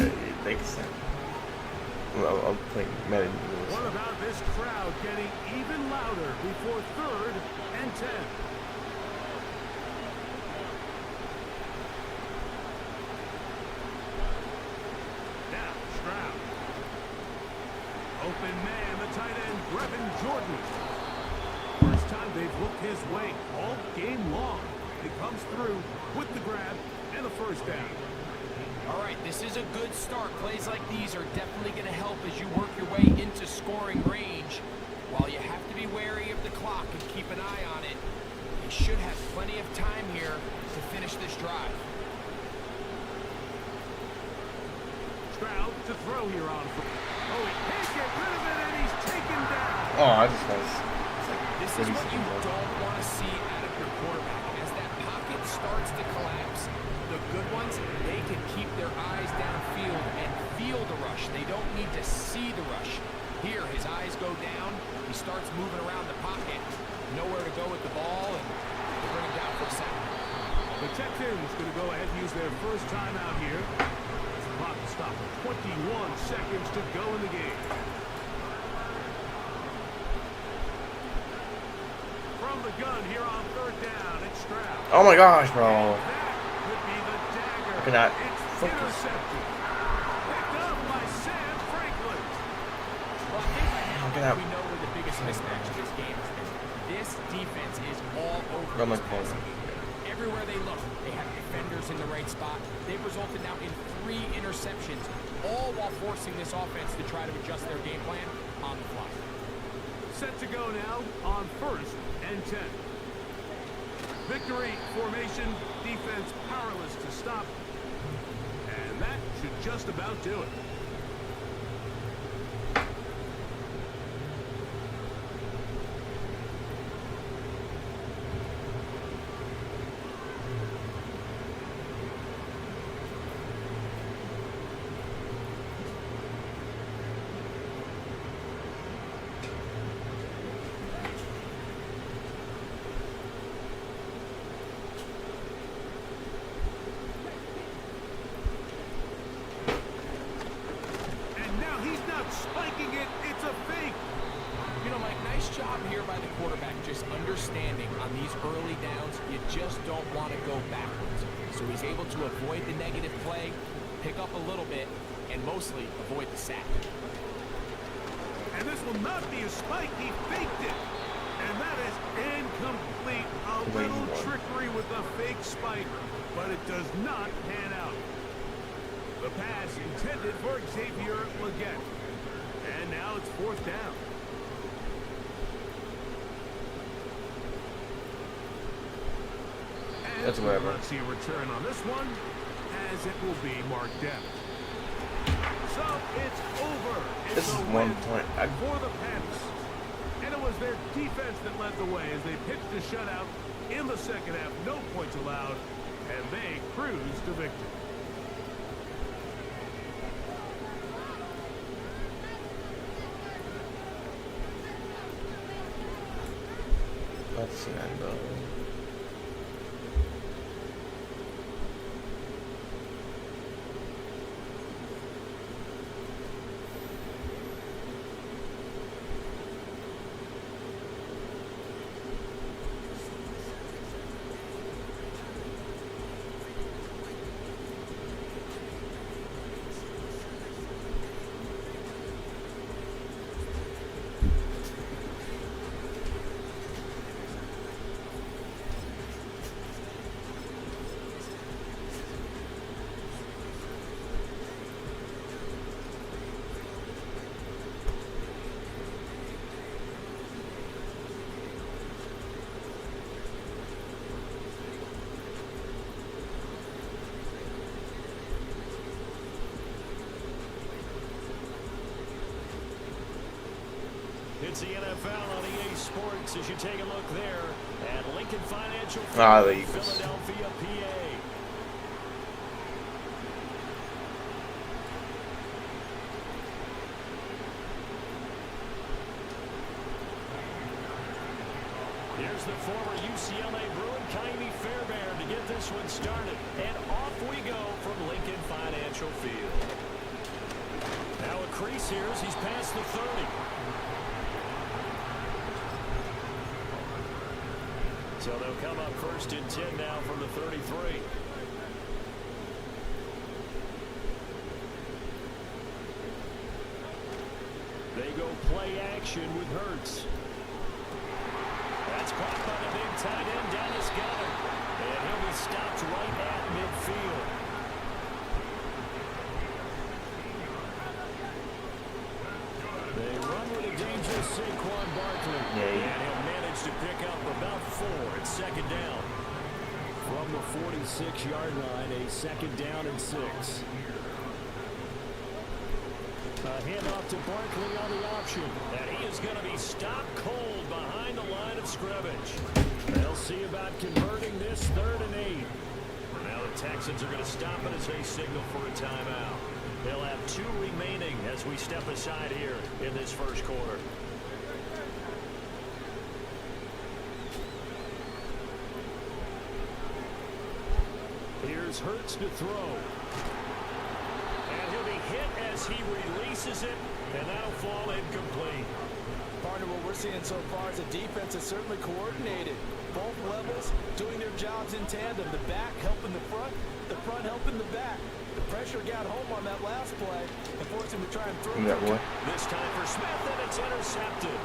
it makes sense. I'm playing Madden.
What about this crowd getting even louder before 3rd and 10? Now, Stroud. Open man, the tight end, Brevin Jordan. First time they've looked his way all game long. He comes through with the grab and a 1st down.
All right, this is a good start. Plays like these are definitely going to help as you work your way into scoring range. While you have to be wary of the clock and keep an eye on it, you should have plenty of time here to finish this drive.
Stroud to throw here on. Oh, he can't get rid of it, and he's taken down.
Oh, I just was.
This is what you don't want to see out of your quarterback. As that pocket starts to collapse, the good ones, they can keep their eyes downfield and feel the rush. They don't need to see the rush. Here, his eyes go down. He starts moving around the pocket. Nowhere to go with the ball, and they bring him down for a sack.
The Texans going to go ahead and use their first timeout here. The clock will stop with 21 seconds to go in the game. From the gun here on third down, it's Stroud.
Oh my gosh, bro.
That could be the dagger.
I cannot
It's
focus.
intercepted. Picked up by Sam Franklin.
Well, I think by now
Look at
we know where the biggest mismatch of this game has been. This defense is all over
Oh my
this
God.
passing game. Everywhere they look, they have defenders in the right spot. They've resulted now in 3 interceptions, all while forcing this offense to try to adjust their game plan on the fly.
Set to go now on 1st and 10. Victory formation, defense powerless to stop. And that should just about do it. Spiking it, it's a fake.
You know, Mike, nice job here by the quarterback, just understanding on these early downs, you just don't want to go backwards. So he's able to avoid the negative play, pick up a little bit, and mostly avoid the sack.
And this will not be a spike, he faked it. And that is incomplete. A little trickery with a fake spike, but it does not pan out. The pass intended for Xavier Legette. And now it's 4th down. And
That's whatever.
Let's see a return on this one, as it will be marked down. So it's over.
This is 1 point.
For the Pats. And it was their defense that led the way as they pitched a shutout in the second half. No points allowed, and they cruised to victory.
Let's see,
It's the NFL on EA Sports as you take a look there at Lincoln Financial
the
Field,
Eagles.
Philadelphia, PA. Here's the former UCLA Bruin, Kaimi Fairbairn, to get this one started. And off we go from Lincoln Financial Field. Now a crease here as he's past the 30. So they'll come up 1st and 10 now from the 33. They go play action with Hurts. That's caught by the big tight end, Dennis Gunner. And he'll be stopped right at midfield. They run with a dangerous Saquon Barkley. And he'll manage to pick up about 4 at 2nd down. From the 46-yard line, a 2nd down and 6. A handoff to Barkley on the option. And he is going to be stopped cold behind the line of scrimmage. They'll see about converting this 3rd and 8. Now the Texans are going to stop it as they signal for a timeout. They'll have 2 remaining as we step aside here in this 1st quarter. Here's Hurts to throw. And he'll be hit as he releases it, and that'll fall incomplete.
Partner, what we're seeing so far is the defense is certainly coordinated. Both levels doing their jobs in tandem. The back helping the front helping the back. The pressure got home on that last play and forced him to try and throw it.
That one.
This time for Smith, and it's intercepted.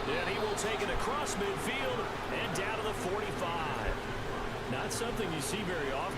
And he will take it across midfield and down to the 45. Not something you see very often.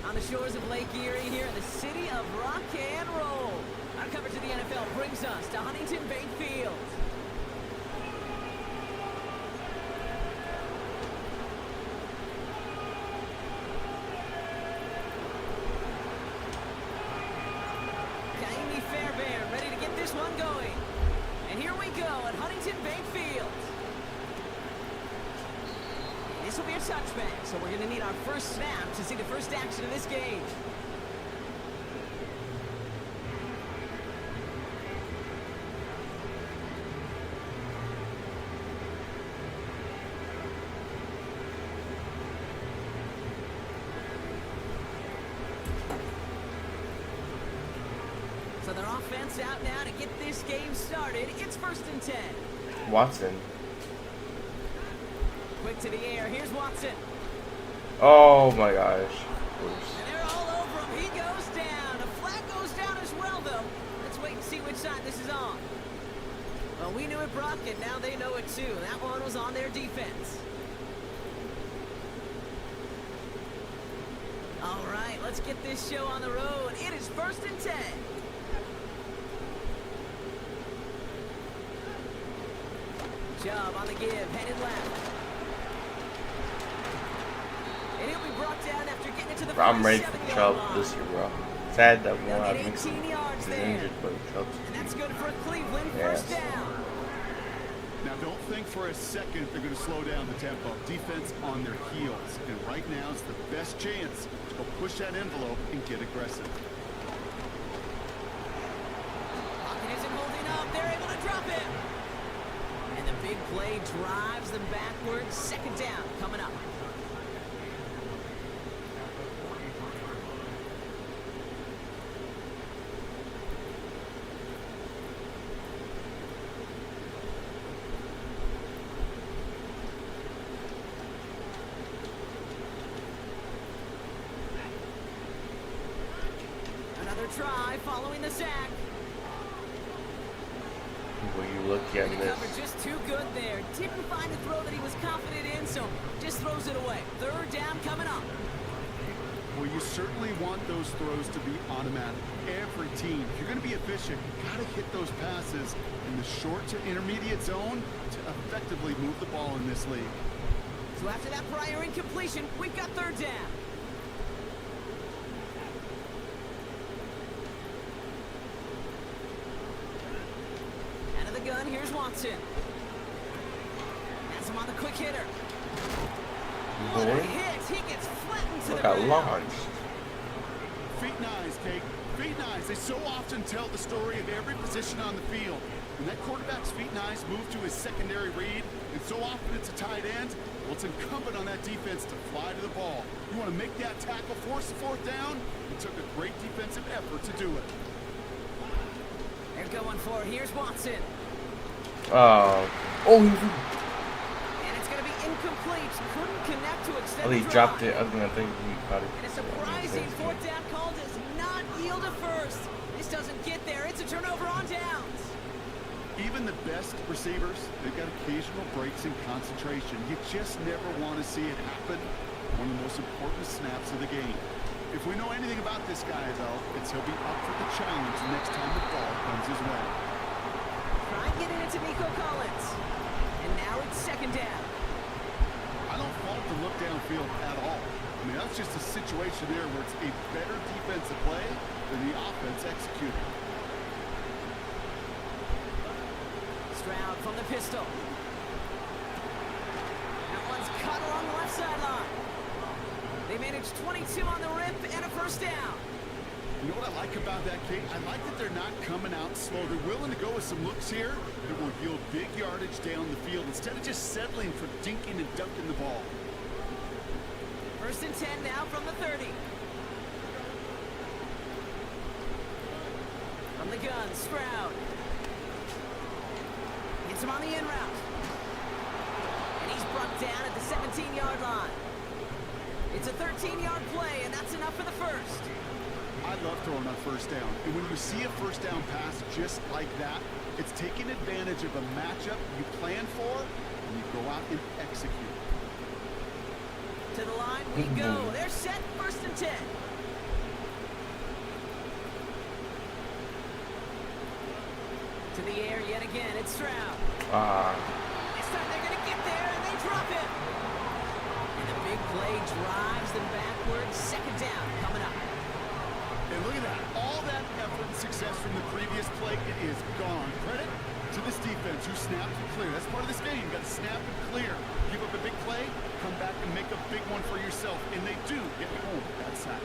On the shores of Lake Erie here in the city of rock and roll. Our coverage of the NFL brings us to Huntington Bank Field. Jamie Fairbairn ready to get this one going. And here we go at Huntington Bank Field. This will be a touchback, so we're going to need our first snap to see the first action of this game. So their offense out now to get this game started. It's 1st and 10.
Watson.
Quick to the air. Here's Watson.
Oh my gosh.
And they're all over him. He goes down. A flag goes down as well, though. Let's wait and see which side this is on. Well, we knew it, Brock, and now they know it too. That one was on their defense. All right, let's get this show on the road. It is 1st and 10. Chubb on the give, headed left. And he'll be brought down after getting it to the
Bro, I'm ready for
47-yard
Chubb
line.
this year, bro. Sad that
They'll
one
get
makes
18 yards
is
there.
injured, but Chubb's
And that's good for Cleveland.
Yes.
First down.
Now, don't think for a second they're going to slow down the tempo. Defense on their heels. And right now is the best chance to push that envelope and get aggressive.
Pocket isn't holding up. They're able to drop him. And the big play drives them backwards. 2nd down coming up. Another try following the sack.
Will you look at
The
this?
cover just too good there. Didn't find a throw that he was confident in, so just throws it away. 3rd down coming up.
Well, you certainly want those throws to be automatic. Every team, if you're going to be efficient, you got to hit those passes in the short to intermediate zone to effectively move the ball in this league.
So after that prior incompletion, we've got 3rd down. gun, here's Watson. That's him on the quick hitter. What a
Boy,
hit! He gets flattened to
look
the
at
ground.
launched.
Feet nice, Kate. Feet nice. They so often tell the story of every position on the field. When that quarterback's feet nice move to his secondary read, and so often it's a tight end, well, it's incumbent on that defense to fly to the ball. You want to make that tackle, force the fourth down? It took a great defensive effort to do it.
They're going for it. Here's Watson.
Oh,
And it's going to be incomplete. Couldn't connect to extend
oh, he
the
dropped
drive.
it. I was gonna think he caught it.
And a surprising fourth down call does not yield a first. This doesn't get there. It's a turnover on downs.
Even the best receivers, they've got occasional breaks in concentration. You just never want to see it happen. One of the most important snaps of the game. If we know anything about this guy, though, it's he'll be up for the challenge next time the ball comes his way.
Try and get it into Nico Collins. And now it's second down.
I don't fault the look downfield at all. I mean, that's just a situation there where it's a better defensive play than the offense executed.
Stroud from the pistol. That one's cut along the left sideline. They managed 22 on the rip and a first down.
You know what I like about that, Kate? I like that they're not coming out slow. They're willing to go with some looks here that will yield big yardage down the field instead of just settling for dinking and dunking the ball.
First and 10 now from the 30. From the gun, Stroud. Gets him on the in route. And he's brought down at the 17-yard line. It's a 13-yard play, and that's enough for the first.
I love throwing on first down. And when you see a first down pass just like that, it's taking advantage of a matchup you plan for, and you go out and execute.
To the line we go. They're set, first and 10. To the air yet again, it's Stroud. This time they're going to get there, and they drop it. And the big play drives them backwards. Second down coming up.
And look at that. All that effort and success from the previous play, it is gone. Credit to this defense who snapped and clear. That's part of this game. You got to snap and clear. Give up a big play, come back and make a big one for yourself. And they do get home that sack.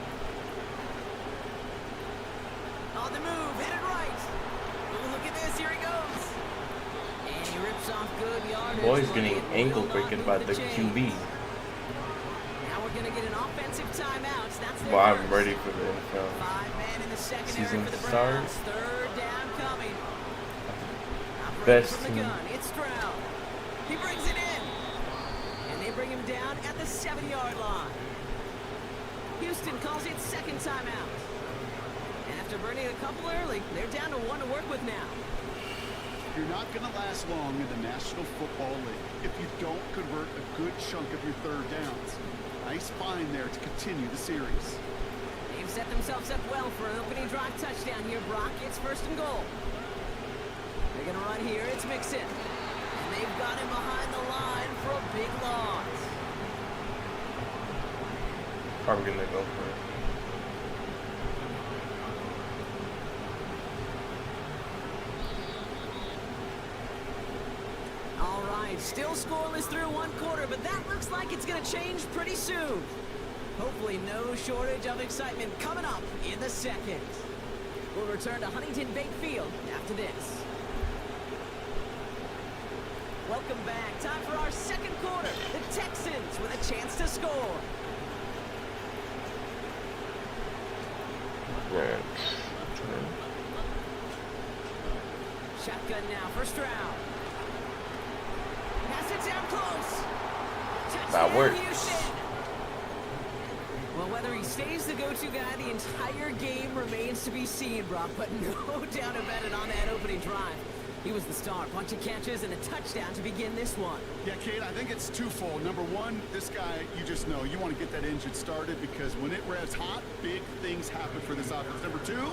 On the move, headed right. Ooh, look at this, here he goes. And he rips off good yardage.
Boy's getting ankle breaking by the QB.
Now we're going to get an offensive timeout. That's their
Well, I'm
first.
ready for the NFL
5 men in the secondary
season
for the
start.
Browns. Third down coming. Operating
Best
from the
team.
gun. It's Stroud. He brings it in. And they bring him down at the 7-yard line. Houston calls it second timeout. And after burning a couple early, they're down to 1 to work with now.
You're not going to last long in the National Football League if you don't convert a good chunk of your third downs. Nice find there to continue the series.
They've set themselves up well for an opening drive touchdown here, Brock. It's first and goal. They're going to run here. It's Mixon. And they've got him behind the line for a big loss.
Probably gonna go for it.
All right, still scoreless through 1 quarter, but that looks like it's going to change pretty soon. Hopefully no shortage of excitement coming up in the second. We'll return to Huntington Bank Field after this. Welcome back. Time for our second quarter. The Texans with a chance to score.
Yeah.
Shotgun now for Stroud. Pass it down close.
That
Touchdown,
works.
Houston. Well, whether he stays the go-to guy the entire game remains to be seen, Brock, but no doubt about it on that opening drive. He was the star. Bunch of catches and a touchdown to begin this one.
Yeah, Kate, I think it's twofold. Number one, this guy, you just know, you want to get that engine started because when it revs hot, big things happen for this offense. Number two,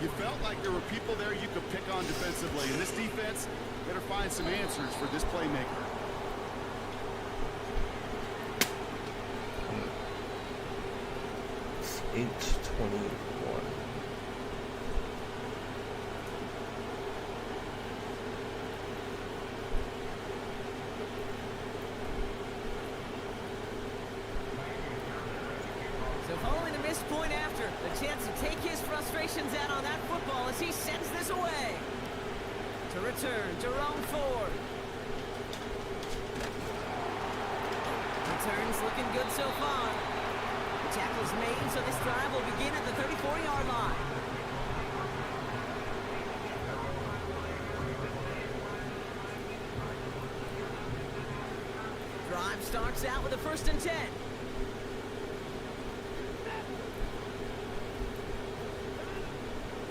you felt like there were people there you could pick on defensively. And this defense better find some answers for this playmaker.
It's 8:21.
chance to take his frustrations out on that football as he sends this away. To return, Jerome Ford. Returns looking good so far. The tackle's made, so this drive will begin at the 34-yard line. Drive starts out with a 1st and 10.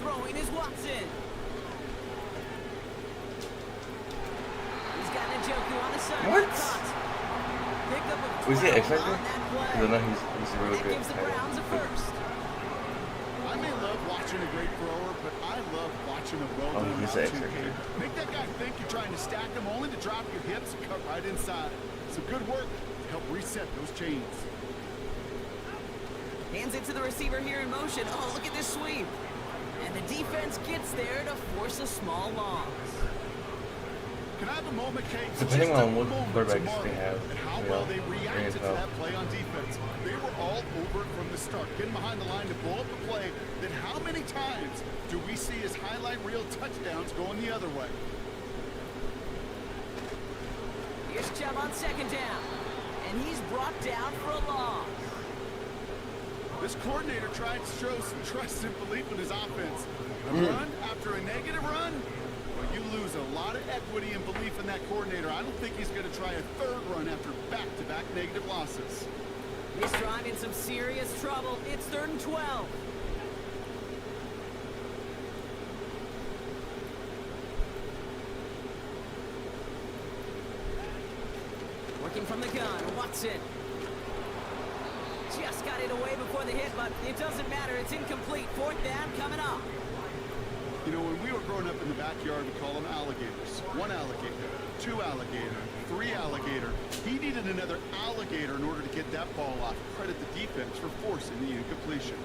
Throwing is Watson. He's got Njoku on the side.
What?
Pick up a
Was he
12
X Factor?
on that play.
I don't know. He's a really
That
good
gives the
tight end.
Browns a first.
I may love watching a great thrower, but I love watching a well-done
Oh, he's
route
the
to
X-Factor.
game. Make that guy think you're trying to stack him only to drop your hips and cut right inside. Some good work to help reset those chains.
Hands it to the receiver here in motion. Oh, look at this sweep. And the defense gets there to force a small loss.
Can I have a moment, Kate?
Depending
Just a
on what
moment to
quarterbacks
marvel
they have,
at how
you
well
know,
they
in
reacted to
NFL.
that play on defense. They were all over it from the start, getting behind the line to blow up the play. Then how many times do we see his highlight reel touchdowns going the other way?
Here's Chubb on 2nd down. And he's brought down for a loss.
This coordinator tried to show some trust and belief in his offense. A run after a negative run, well, you lose a lot of equity and belief in that coordinator. I don't think he's going to try a 3rd run after back-to-back negative losses.
This drive in some serious trouble. It's 3rd and 12. Working from the gun, Watson. Just got it away before the hit, but it doesn't matter. It's incomplete. 4th down coming up.
You know, when we were growing up in the backyard, we call them alligators. 1 alligator, 2 alligator, 3 alligator. He needed another alligator in order to get that ball off. Credit the defense for forcing the incompletion.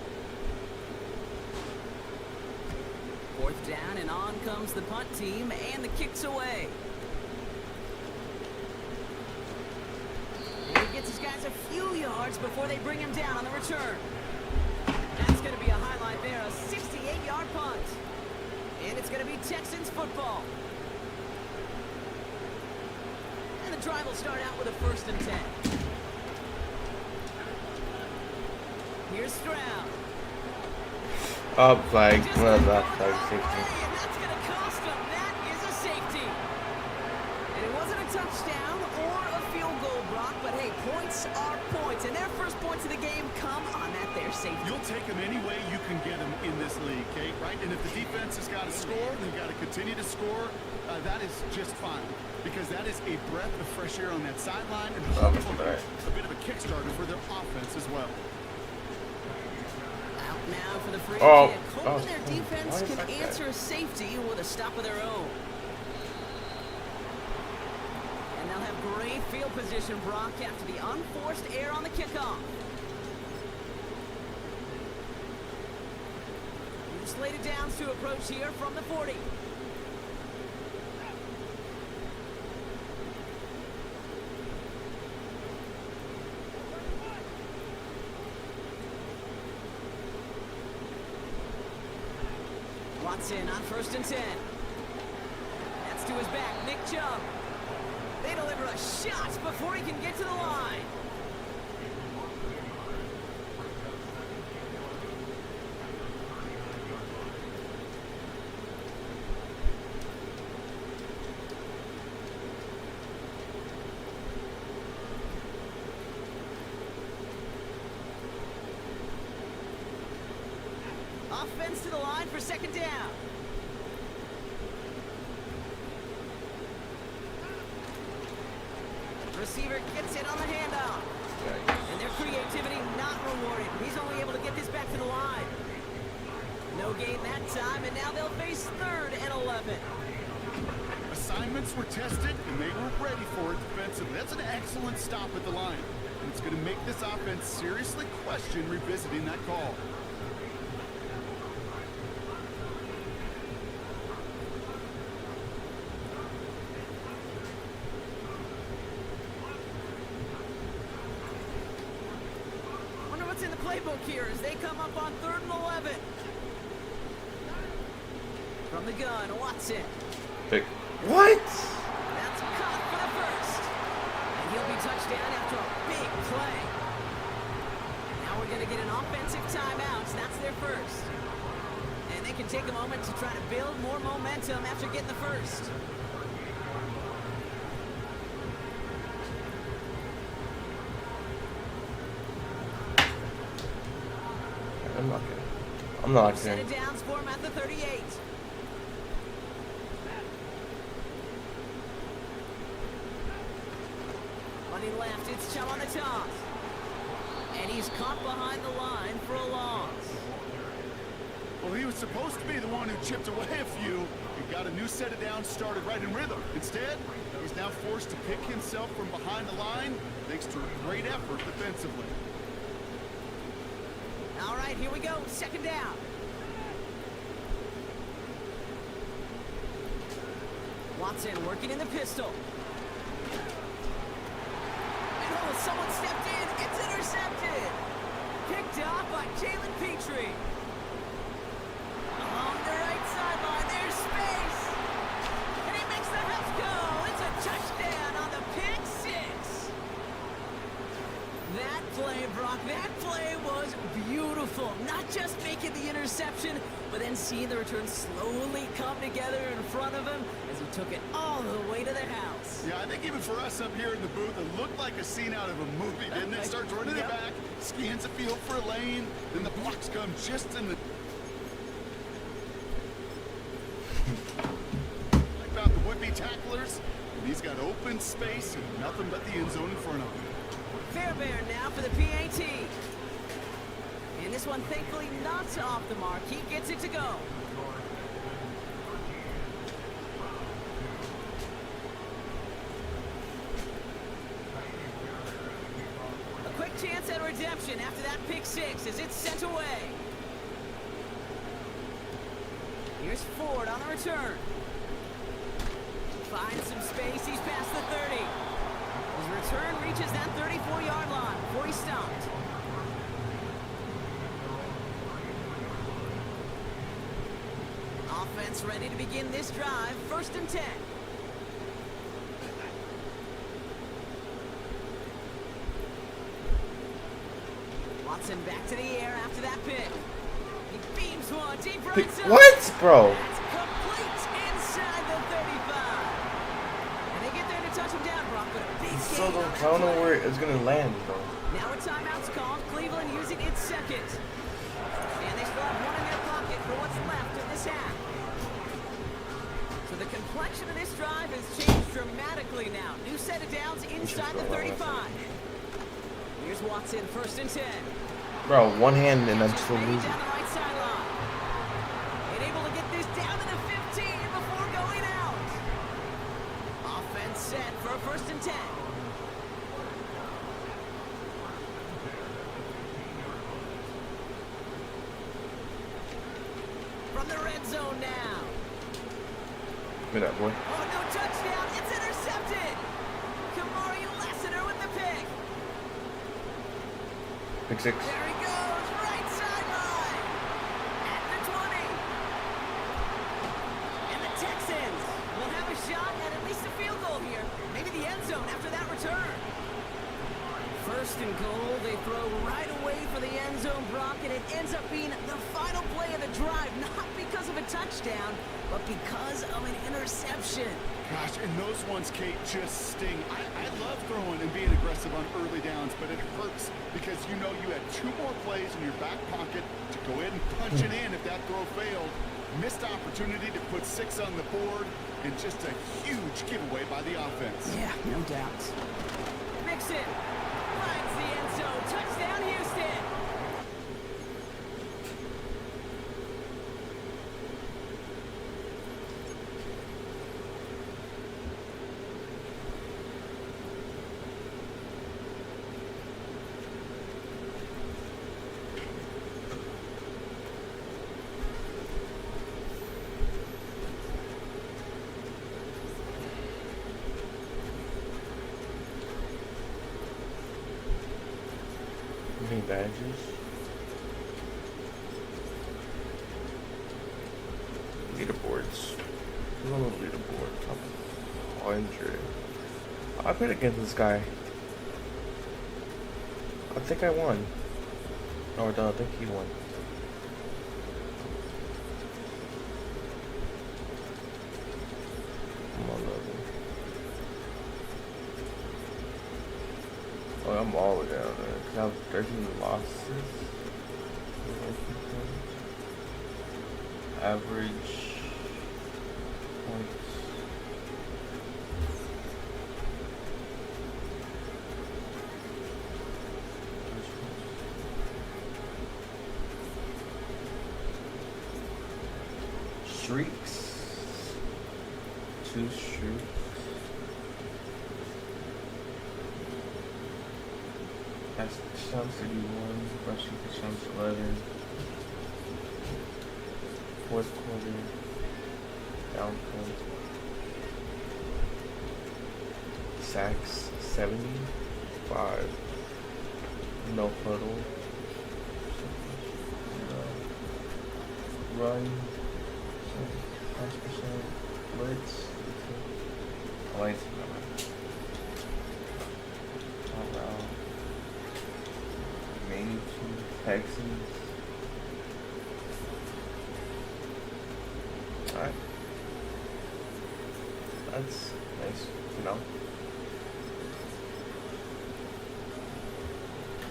4th down, and on comes the punt team, and the kick's away. And he gets his guys a few yards before they bring him down on the return. That's going to be a highlight there, a 68-yard punt. And it's going to be Texans football. And the drive will start out with a 1st and 10. Here's Stroud.
Flag.
Just
Well,
got
that
going
flag
the wrong
safety.
way, and that's going to cost him. That is a safety. And it wasn't a touchdown or a field goal, Brock, but hey, points are points. And their first points of the game come on that there safety.
You'll take them any way you can get them in this league, Kate, right? And if the defense has got to score, they've got to continue to score. That is just fine, because that is a breath of fresh air on that sideline, and hopefully a bit of a kickstarter for their offense as well.
Out now for the free
Oh,
kick. Hoping their defense can answer a safety with a stop of their own. And they'll have great field position, Brock, after the unforced error on the kickoff. Slated downs to approach here from the 40. Watson on 1st and 10. That's to his back, Nick Chubb. They deliver a shot before he can get to the line. Offense to the line for 2nd down. Receiver gets it on the handoff. And their creativity not rewarded. He's only able to get this back to the line. No gain that time, and now they'll face 3rd and 11.
Assignments were tested, and they were ready for it defensively. That's an excellent stop at the line. And it's going to make this offense seriously question revisiting that call.
Wonder what's in the playbook here as they come up on 3rd and 11. From the gun, Watson.
Pick. What?
That's caught for the first. And he'll be touchdown after a big play. Now we're going to get an offensive timeout. So that's their first. And they can take a moment to try to build more momentum after getting the first.
I'm not
Set
kidding.
it down for him at the 38. Running left, it's Chum on the toss. And he's caught behind the line for a loss.
Well, he was supposed to be the one who chipped away a few. He got a new set of downs started right in rhythm. Instead, he's now forced to pick himself from behind the line thanks to a great effort defensively.
All right, here we go. 2nd down. Watson working in the pistol. And oh, someone stepped in. It's intercepted. Picked off by Jalen Petrie. Along the right sideline, there's space. And he makes the house go. It's a touchdown on the pick 6. That play, Brock, that play was beautiful. Not just making the interception, but then seeing the return slowly come together in front of him as he took it all the way to the house.
Yeah, I think even for us up here in the booth, it looked like a scene out of a movie, didn't it? Starts running it back, scans the field for a lane, then the blocks come just in the... about the would-be tacklers, and he's got open space and nothing but the end zone in front of him.
Fairbairn now for the PAT. And this one thankfully not off the mark. He gets it to go. A quick chance at redemption after that pick 6 as it's sent away. Here's Ford on the return. Finds some space. He's past the 30. His return reaches that 34-yard line before he stopped. Offense ready to begin this drive. 1st and 10. Watson back to the air after that pick. He beams one deep right side.
What, bro?
That's complete inside the 35. And they get there to touch him down, Brock, but a big
So
gain on
I don't know
that
where
play.
it's gonna land, bro.
Now a timeout's called. Cleveland using its 2nd. And they still have one in their pocket for what's left of this half. So the complexion of this drive has changed dramatically now. New set of downs inside the 35. Here's Watson, 1st and 10.
Bro, one hand and I'm still
Maybe
losing.
down the right sideline. And able to get this down to the 15 before going out. Offense set for a 1st and 10. From the red zone now.
Look at that, boy.
Oh, no touchdown. It's intercepted. Kamari Lassiter with the pick.
Pick 6.
There he goes. Right sideline. At the 20. And the Texans will have a shot at least a field goal here. Maybe the end zone after that return. 1st and goal. They throw right away for the end zone, Brock, and it ends up being the final play of the drive, not because of a touchdown, but because of an interception.
Gosh, and those ones, Kate, just sting. I love throwing and being aggressive on early downs, but it hurts because you know you had 2 more plays in your back pocket to go ahead and punch it in if that throw failed. Missed opportunity to put 6 on the board, and just a huge giveaway by the offense.
Yeah, no doubt. Mixon finds the end zone. Touchdown, Houston.
Any badges? leaderboards. Who's on the leaderboard? Top 100. I played against this guy. I think I won. No, I don't. I think he won. I'm on level. Oh, I'm all the way down there. Cause I have 13 losses. Average points. Streaks. 2 streaks. That's touchdowns 31, rushing touchdowns 11. Fourth quarter, down points. Sacks 75. No huddle. Run 5%. Blitz. Lights. Main Texans. Alright. That's nice to know.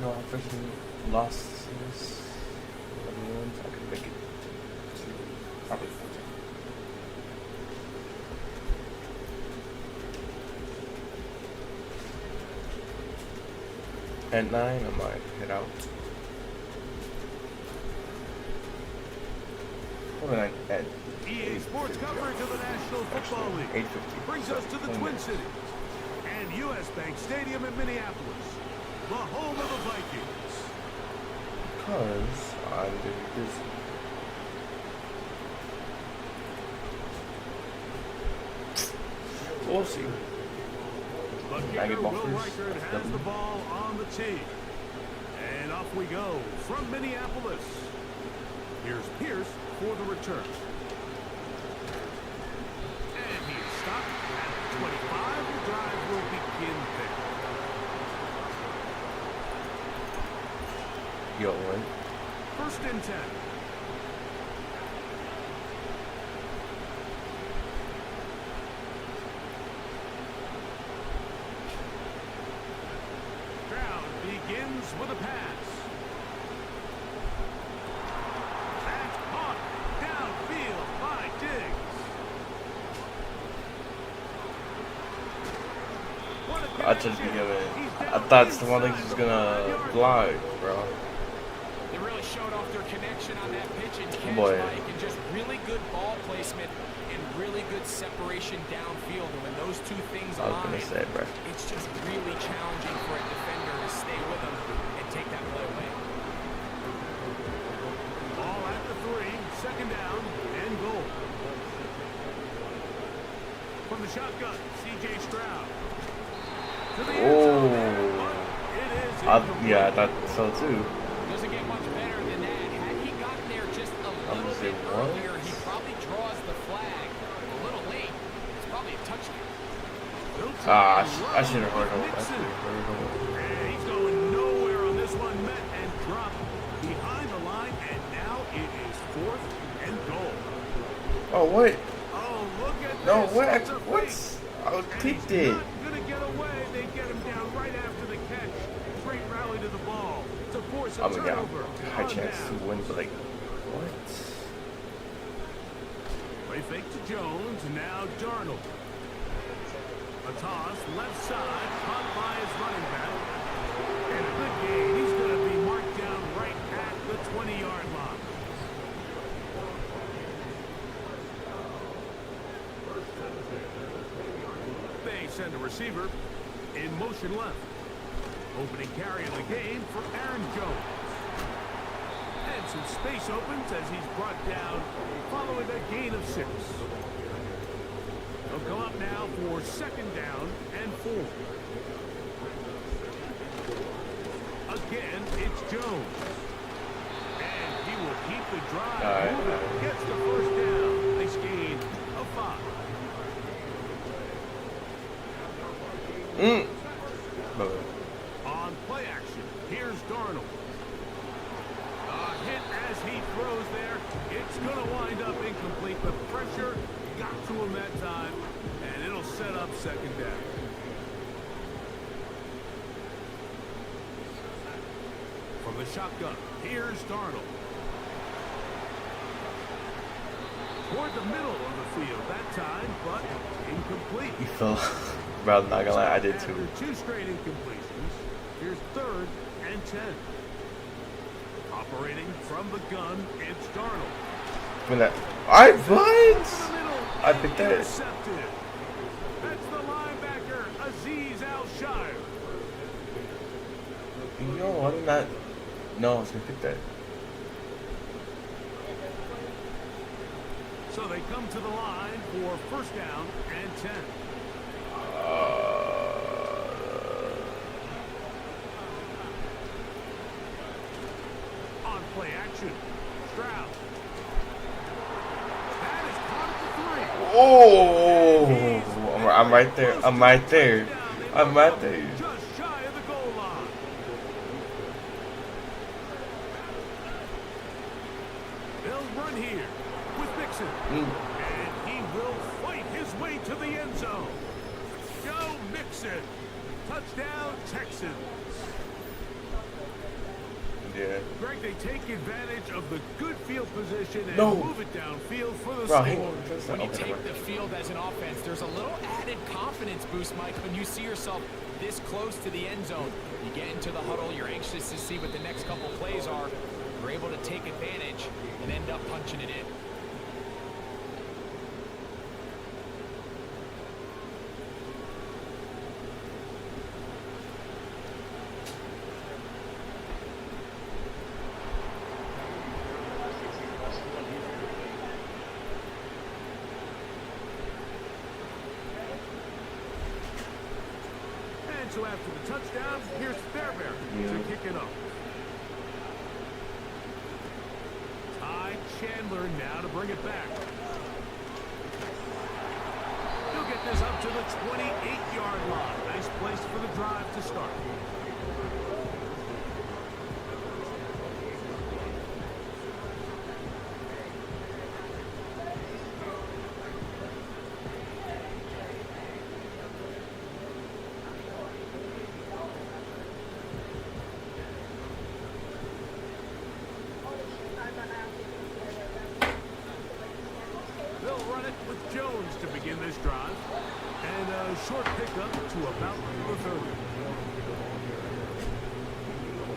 No, I freaking lost this. 11 wins. I could make it to probably 14. At 9, I might head out. What at
EA Sports coverage of the National Football League
8:50
brings us to the Twin Cities and U.S. Bank Stadium in Minneapolis, the home of the Vikings.
Because I'm very busy. We'll see.
The kicker, Will Reichard, has the ball on the tee. And off we go from Minneapolis. Here's Pierce for the return. And he is stopped at 25. The drive will begin there.
Yo, what?
First and 10. Begins with a pass. That's caught downfield by Diggs.
I just be giving. I thought someone was gonna glide, bro.
They really showed off their connection on that pitch and catch,
Boy.
Mike, and just really good ball placement and really good separation downfield. And when those two things
I was
align,
gonna say, bro.
it's just really challenging for a defender to stay with them and take that play away.
Ball at the 3, second down and goal. From the shotgun, C.J. Stroud. To the end zone, but it is incomplete.
Yeah, I thought so too.
Doesn't get much better than that. Had he gotten there just a little bit earlier, he probably draws the flag. A little late. It's probably a touchdown.
I should have heard him.
And he's going nowhere on this one. Met and dropped behind the line, and now it is 4th and goal.
Oh, what?
Oh, look at
No,
this.
what?
That's a
What's? I was
And
kicked
he's
it.
not going to get away. They get him down right after the catch. Great rally to the ball to force a
I mean, yeah,
turnover.
high
on
chance
down.
to win, but like, what?
Play fake to Jones, now Darnold. A toss, left side, caught by his running back. And a good game. He's going to be marked down right at the 20-yard line. They send a receiver in motion left. Opening carry of the game for Aaron Jones. And some space opens as he's brought down following a gain of 6. They'll go up now for second down and 4. Again, it's Jones. And he will keep the drive moving. Gets the first down. They scheme spot. On play action, here's Darnold. A hit as he throws there. It's going to wind up incomplete, but pressure got to him that time, and it'll set up second down. From the shotgun, here's Darnold. Toward the middle of the field that time, but incomplete.
You fell. Bro, I'm not gonna lie, I did too.
After 2 straight incompletions, here's 3rd and 10. Operating from the gun, it's Darnold.
When that, I picked that.
Intercepted. That's the linebacker, Aziz Al-Shire.
No, I did not. No, I was gonna pick that.
So they come to the line for 1st down and 10. On play action, Stroud. That is caught at the 3.
Oh, I'm right there. I'm right there. I'm right there.
Just shy of the goal line. They'll run here with Mixon. And he will fight his way to the end zone. Go Mixon. Touchdown Texans.
Yeah.
Greg, they take advantage of the good field position and
No.
move it downfield for the
Bro,
score.
When you take the field as an offense, there's a little added confidence boost, Mike, when you see yourself this close to the end zone. You get into the huddle, you're anxious to see what the next couple plays are. You're able to take advantage and end up punching it in.
So after the touchdown, here's Fairbairn to kick it off. Ty Chandler now to bring it back. He'll get this up to the 28-yard line. Nice place for the drive to start. Jones to begin this drive, and a short pickup to about the 30.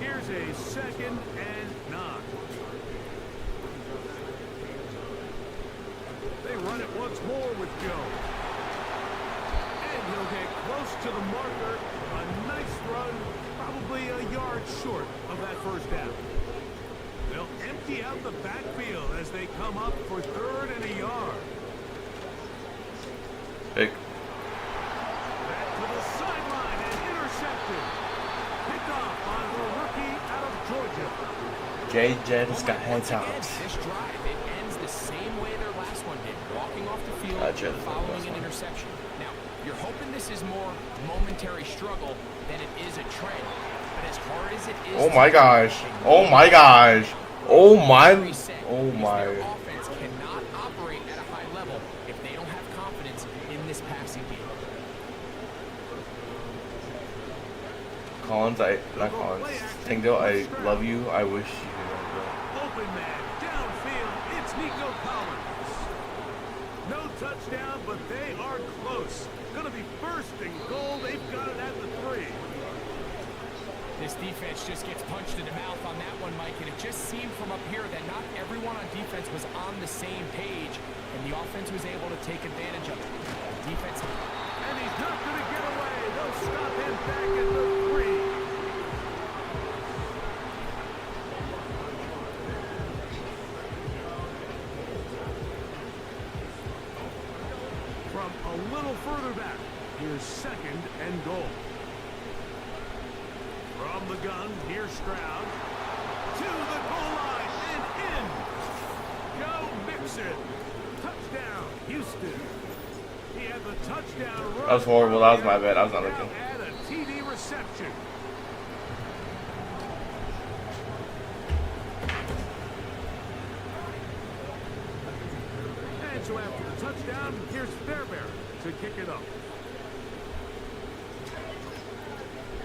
Here's a 2nd and 9. They run it once more with Jones, and he'll get close to the marker. A nice run, probably a yard short of that 1st down. They'll empty out the backfield as they come up for 3rd and a yard.
Big.
Back to the sideline and intercepted. Picked off by the rookie out of Georgia.
Jay Jennings got hands out.
This drive, it ends the same way their last one did. Walking off the field, following an interception. Now, you're hoping this is more momentary struggle than it is a trend. But as hard as it is...
Oh my gosh. Oh my gosh. Oh my. Oh my.
Their offense cannot operate at a high level if they don't have confidence in this passing game.
Collins, not Collins. Tango, I love you. I wish you could.
Open man, downfield, it's Nico Collins. No touchdown, but they are close. Gonna be 1st and goal. They've got it at the 3.
This defense just gets punched in the mouth on that one, Mike, and it just seemed from up here that not everyone on defense was on the same page, and the offense was able to take advantage of it. The defense...
And he's not going to get away. They'll stop him back at the 3. From a little further back, here's 2nd and goal. From the gun, here's Stroud. To the goal line and in. Go Mixon. Touchdown, Houston. He had the touchdown run.
That was horrible. That was my bad. I was not looking.
And a TD reception. And so after the touchdown, here's Fairbairn to kick it up.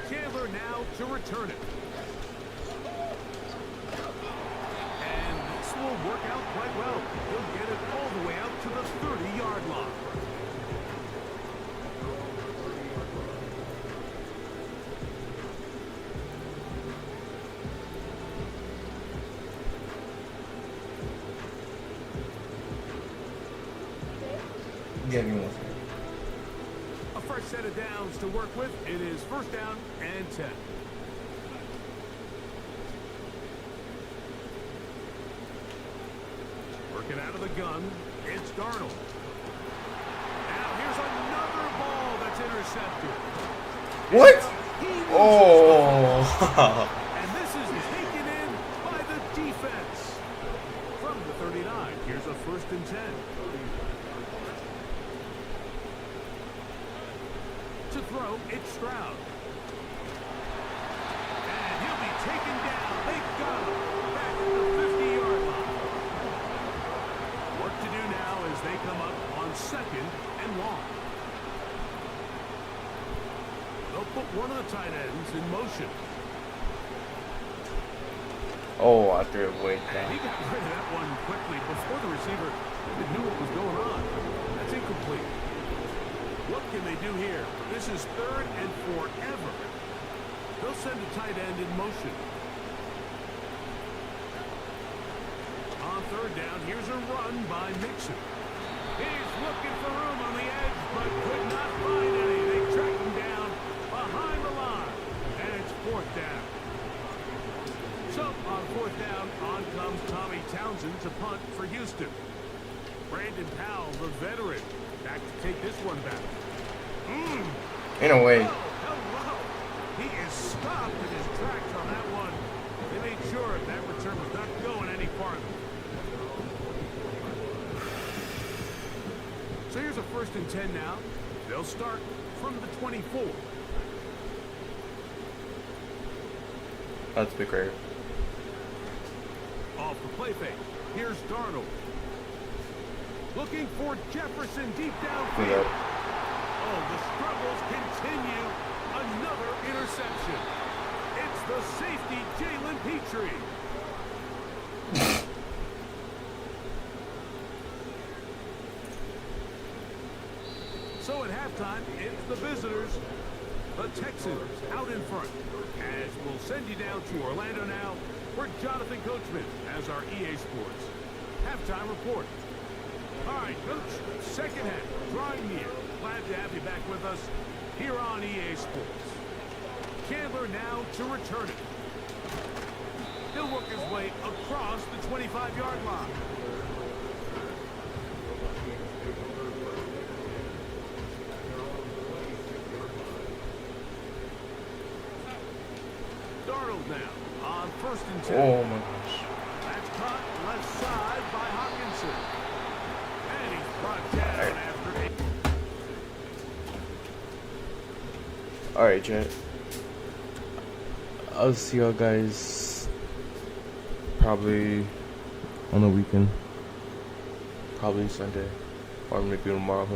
Chandler now to return it. And this will work out quite well. He'll get it all the way out to the 30-yard line.
Yeah, give me one.
A fresh set of downs to work with. It is first down and 10. Working out of the gun, it's Darnold. Now here's another ball that's intercepted.
What?
He loses
Oh.
and this is taken in by the defense. From the 39, here's a first and 10. To throw, it's Stroud. And he'll be taken down. They've got him back at the 50-yard line. What to do now as they come up on second and long. They'll put one of the tight ends in motion.
Oh, I threw it way
And he
down.
got rid of that one quickly before the receiver even knew what was going on. That's incomplete. What can they do here? This is third and forever. They'll send a tight end in motion. On third down, here's a run by Mixon. He's looking for room on the edge, but could not find any. They track him down behind the line, and it's fourth down. So, on fourth down, on comes Tommy Townsend to punt for Houston. Brandon Powell, the veteran, back to take this one back.
In a way.
Oh, hello. He is stopped in his tracks on that one. They made sure that return was not going any farther. So here's a first and 10 now. They'll start from the 24.
That's big right.
Off the play fake. Here's Darnold. Looking for Jefferson deep downfield.
Good.
Oh, the struggles continue. Another interception. It's the safety, Jalen Petrie. So at halftime, it's the visitors, the Texans, out in front. As we'll send you down to Orlando now, for Jonathan Coachman as our EA Sports halftime report. All right, Coach, second half, drawing near. Glad to have you back with us here on EA Sports. Chandler now to return it. He'll work his way across the 25-yard line. Darnold now on first and 10.
Oh my gosh.
That's caught left side by Hawkinson. And he's brought down after 8.
Alright, chat. I'll see y'all guys probably on the weekend. Probably Sunday. Or maybe tomorrow.